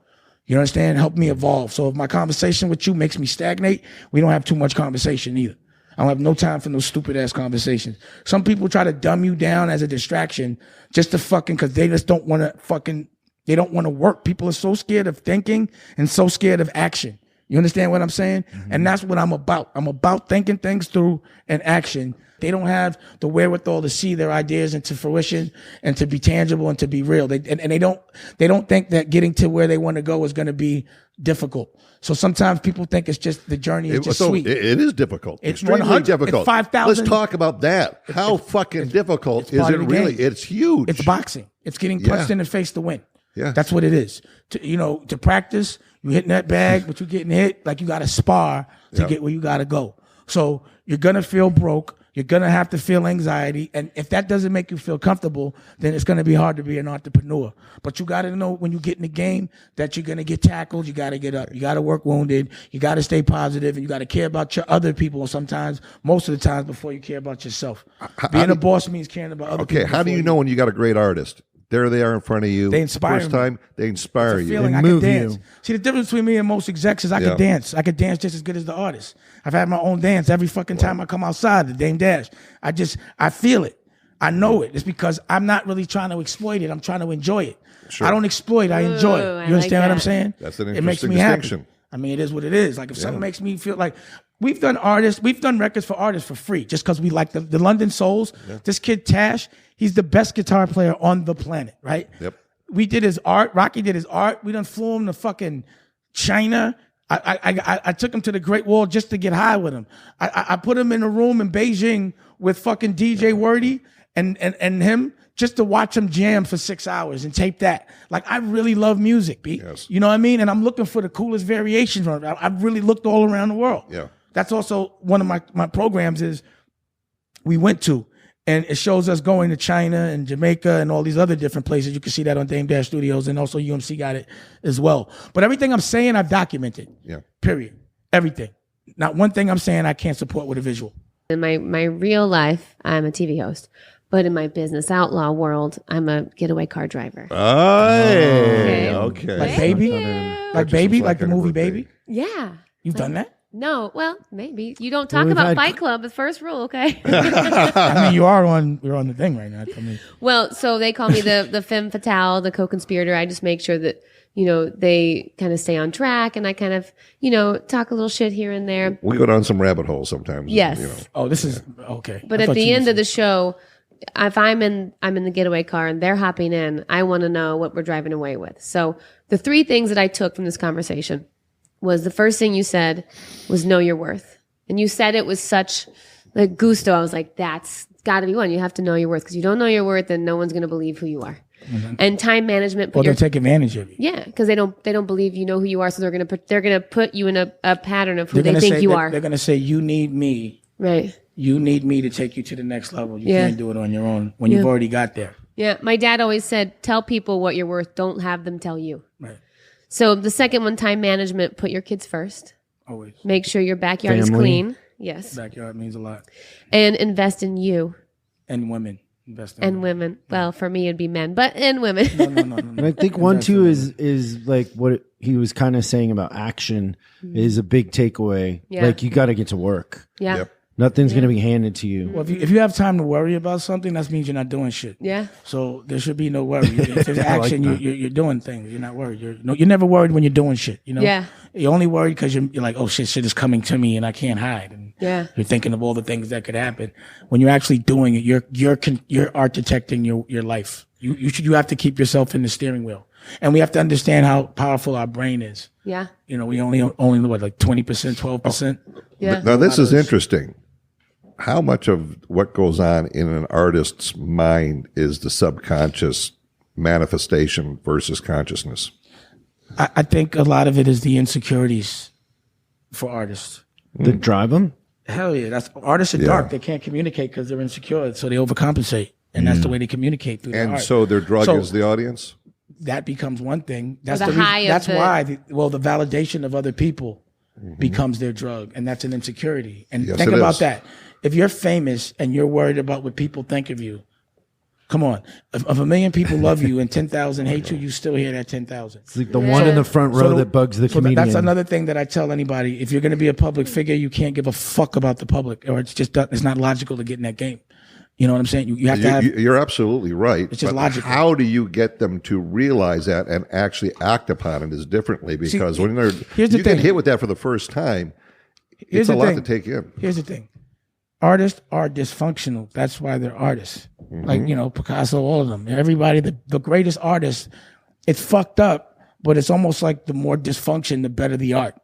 You understand? Help me evolve. So if my conversation with you makes me stagnate, we don't have too much conversation either. I don't have no time for no stupid ass conversations. Some people try to dumb you down as a distraction just to fucking, cause they just don't want to fucking, they don't want to work. People are so scared of thinking and so scared of action. You understand what I'm saying? And that's what I'm about. I'm about thinking things through and action. They don't have the wherewithal to see their ideas into fruition and to be tangible and to be real. They don't think that getting to where they want to go is going to be difficult. So sometimes people think it's just the journey is just sweet. It is difficult. It's Extremely 100 difficult. it's 5,000 Let's talk about that. How fucking difficult is part it of the really? game. It's huge. It's boxing. It's getting punched in the face to win. Yeah. That's what it is. To practice, you hitting that bag, but you getting hit, like you got to spar to get where you got to go. So you're going to feel broke. You're going to have to feel anxiety. And if that doesn't make you feel comfortable, then it's going to be hard to be an entrepreneur. But you got to know when you get in the game that you're going to get tackled. You got to get up. You got to work wounded. You got to stay positive, and you got to care about your other people sometimes, most of the times, before you care about yourself. Being a boss means caring about other people. Okay, how do you know when you got a great artist? There they are in front of you. They inspire First me. time, they inspire It's a you. feeling. They I move can dance. you. See, the difference between me and most execs is I can dance. I can dance just as good as the artist. I've had my own dance every fucking time I come outside, the Dame Dash. I feel it. I know it. It's because I'm not really trying to exploit it. I'm trying to enjoy it. Sure. I don't exploit. I enjoy Ooh, it. I You like understand what I'm that. saying? That's an It makes interesting me happy. distinction. I mean, it is what it is. Like if something makes me feel like we've done records for artists for free just because we like the London Souls. This kid Tash, he's the best guitar player on the planet, right? Yep. We did his art. Rocky did his art. We done flew him to fucking China. I took him to the Great Wall just to get high with him. I put him in a room in Beijing with fucking DJ Wordy and him just to watch him jam for 6 hours and tape that. Like, I really love music, B. Yes. You know what I mean? And I'm looking for the coolest variations on it. I've really looked all around the world. Yeah. That's also one of my programs is we went to. And it shows us going to China and Jamaica and all these other different places. You can see that on Dame Dash Studios, and also UMC got it as well. But everything I'm saying, I've documented. Yeah. Period. Everything. Not one thing I'm saying I can't support with a visual. In my real life, I'm a TV host. But in my business outlaw world, I'm a getaway car driver. Okay. Like Baby? Like Baby? Like the movie Baby? Yeah. You've done that? No, well, maybe. You don't talk we've about had- Fight Club, the first rule, okay? I mean, you're on the thing right now. I mean, Well, so they call me the femme fatale, the co-conspirator. I just make sure that, they kind of stay on track, and I kind of, talk a little shit here and there. We go down some rabbit holes sometimes. Yes. oh, this is okay. But I at thought the you end were of the show, if I'm in the getaway car and they're hopping in, I want to know what we're driving away with. So the 3 things that I took from this conversation was the first thing you said was know your worth. And you said it with such like gusto. I was like, that's got to be one. You have to know your worth, because you don't know your worth, then no one's going to believe who you are. Mm-hmm. And time management. Well, they'll take advantage of you. Yeah, because they don't believe you know who you are, so they're gonna put you in a pattern of who They're they gonna think say you that- are. They're going to say, you need me. Right. You need me to take you to the next level. You Yeah. can't do it on your own when you've already got there. Yeah. My dad always said, tell people what you're worth. Don't have them tell you. Right. So the second one, time management, put your kids first. Always. Make sure your backyard is Family. clean. Yes. Backyard means a lot. And invest in you And women. Invest in and women. women. Well, for me, it'd be men, but and women. No. And I think one too is like what he was kind of saying about action is a big takeaway. Yeah. Like you got to get to work. Yeah. Yep. Nothing's going to be handed to you. Well, if you have time to worry about something, that means you're not doing shit. Yeah. So there should be no worry. If there's action, you're doing things. You're not worried. You're never worried when you're doing shit. Yeah. You're only worried because you're like, oh shit is coming to me and I can't hide. And Yeah. you're thinking of all the things that could happen. When you're actually doing it, you're architecting your life. You have to keep yourself in the steering wheel. And we have to understand how powerful our brain is. Yeah. We only what, like 20%, 12%. Yeah. Now, this is interesting. How much of what goes on in an artist's mind is the subconscious manifestation versus consciousness? I think a lot of it is the insecurities for artists. That drive them. Hell yeah, that's artists are dark. They can't communicate because they're insecure, so they overcompensate, and that's the way they communicate through their And art. so their drug So is the audience? that becomes one thing. That's the the reason, high of that's the- why the validation of other people becomes their drug, and that's an insecurity. And Yes, think it about is. that. If you're famous and you're worried about what people think of you, come on. If 1 million people love you and 10,000 hate you, you still hear that 10,000. It's like the one in the front row that bugs the comedian. That's another thing that I tell anybody. If you're going to be a public figure, you can't give a fuck about the public, or it's not logical to get in that game. You know what I'm saying? You have to have. You're absolutely right. It's just but logical. How do you get them to realize that and actually act upon it is differently because when they're here's the you get thing. hit with that for the first time, Here's it's a the lot thing. to take in. Here's the thing. Artists are dysfunctional. That's why they're artists. Like, Picasso, all of them. Everybody, the greatest artists, it's fucked up, but it's almost like the more dysfunction, the better the art.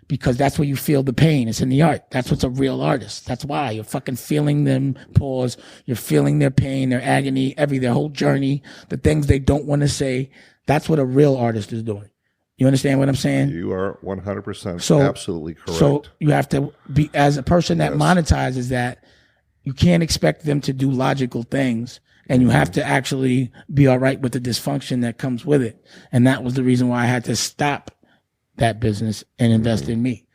Because that's where you feel the pain. It's in the art. That's what's a real artist. That's why you're fucking feeling them pause. You're feeling their pain, their agony, their whole journey, the things they don't want to say. That's what a real artist is doing. You understand what I'm saying? You are 100% So absolutely correct. So you have to be, as a person that monetizes that, you can't expect them to do logical things, and you have to actually be all right with the dysfunction that comes with it. And that was the reason why I had to stop that business and invest in me,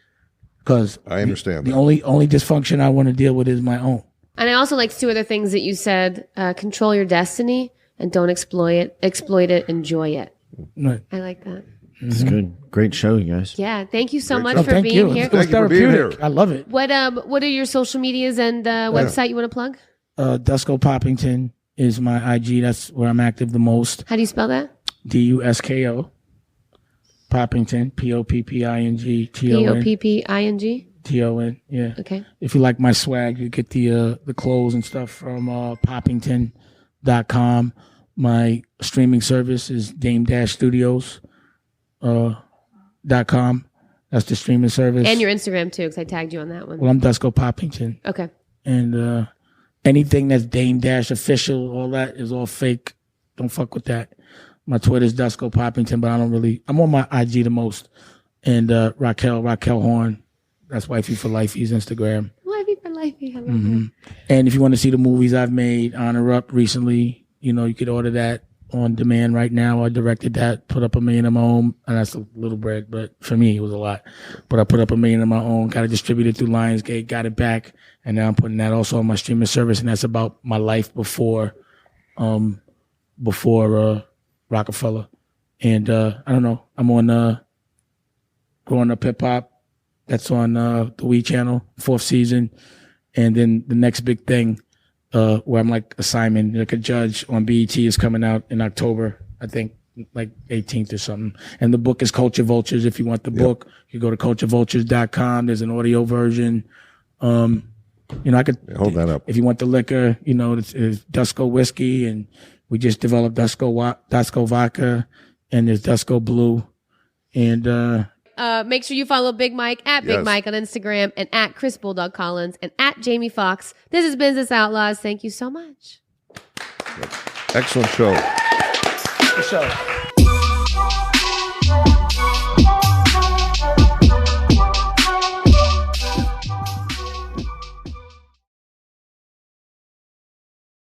because I understand the that. only dysfunction I want to deal with is my own. And I also like two other things that you said: control your destiny and don't exploit it, enjoy it. Right. I like that. It's good. Great show, you guys. Yeah, thank you so much Oh, for thank being you. here. It was Thank you for being therapeutic. here. I love it. What are your social medias and website you want to plug? Dusko Poppington is my IG. That's where I'm active the most. How do you spell that? DUSKO. Poppington. POPPING. POPPING. TON. Yeah. Okay. If you like my swag, you get the clothes and stuff from poppington.com. My streaming service is Dame-Studios. .com. That's the streaming service. And your Instagram too, because I tagged you on that one. Well, I'm Dusko Poppington. Okay. And anything that's Dame-official, all that is all fake. Don't fuck with that. My Twitter's Dusko Poppington, but I'm on my IG the most. And Raquel Horn, that's Wifey for Lifey's Instagram. Wifey for Lifey. I love that. And if you want to see the movies I've made, Honor Up recently, you could order that on demand right now. I directed that, put up $1 million of my own, and that's a little bread, but for me it was a lot. But I put up $1 million of my own, got it distributed through Lionsgate, got it back, and now I'm putting that also on my streaming service, and that's about my life before Rockefeller. And I don't know, I'm on Growing Up Hip Hop. That's on the WE channel, 4th season. And then the next big thing, where I'm like a Simon, like a judge on BET, is coming out in October, I think like 18th or something. And the book is Culture Vultures. If you want the book, you go to culturevultures.com. There's an audio version. I could Hold that up. If you want the liquor, it's Dusko whiskey, and we just developed Dusko vodka, and there's Dusko Blue. And Make sure you follow Big Mike at Big Yes. Mike on Instagram and at Chris Bulldog Collins and at Jamie Foxx. This is Business Outlaws. Thank you so much. Excellent show. so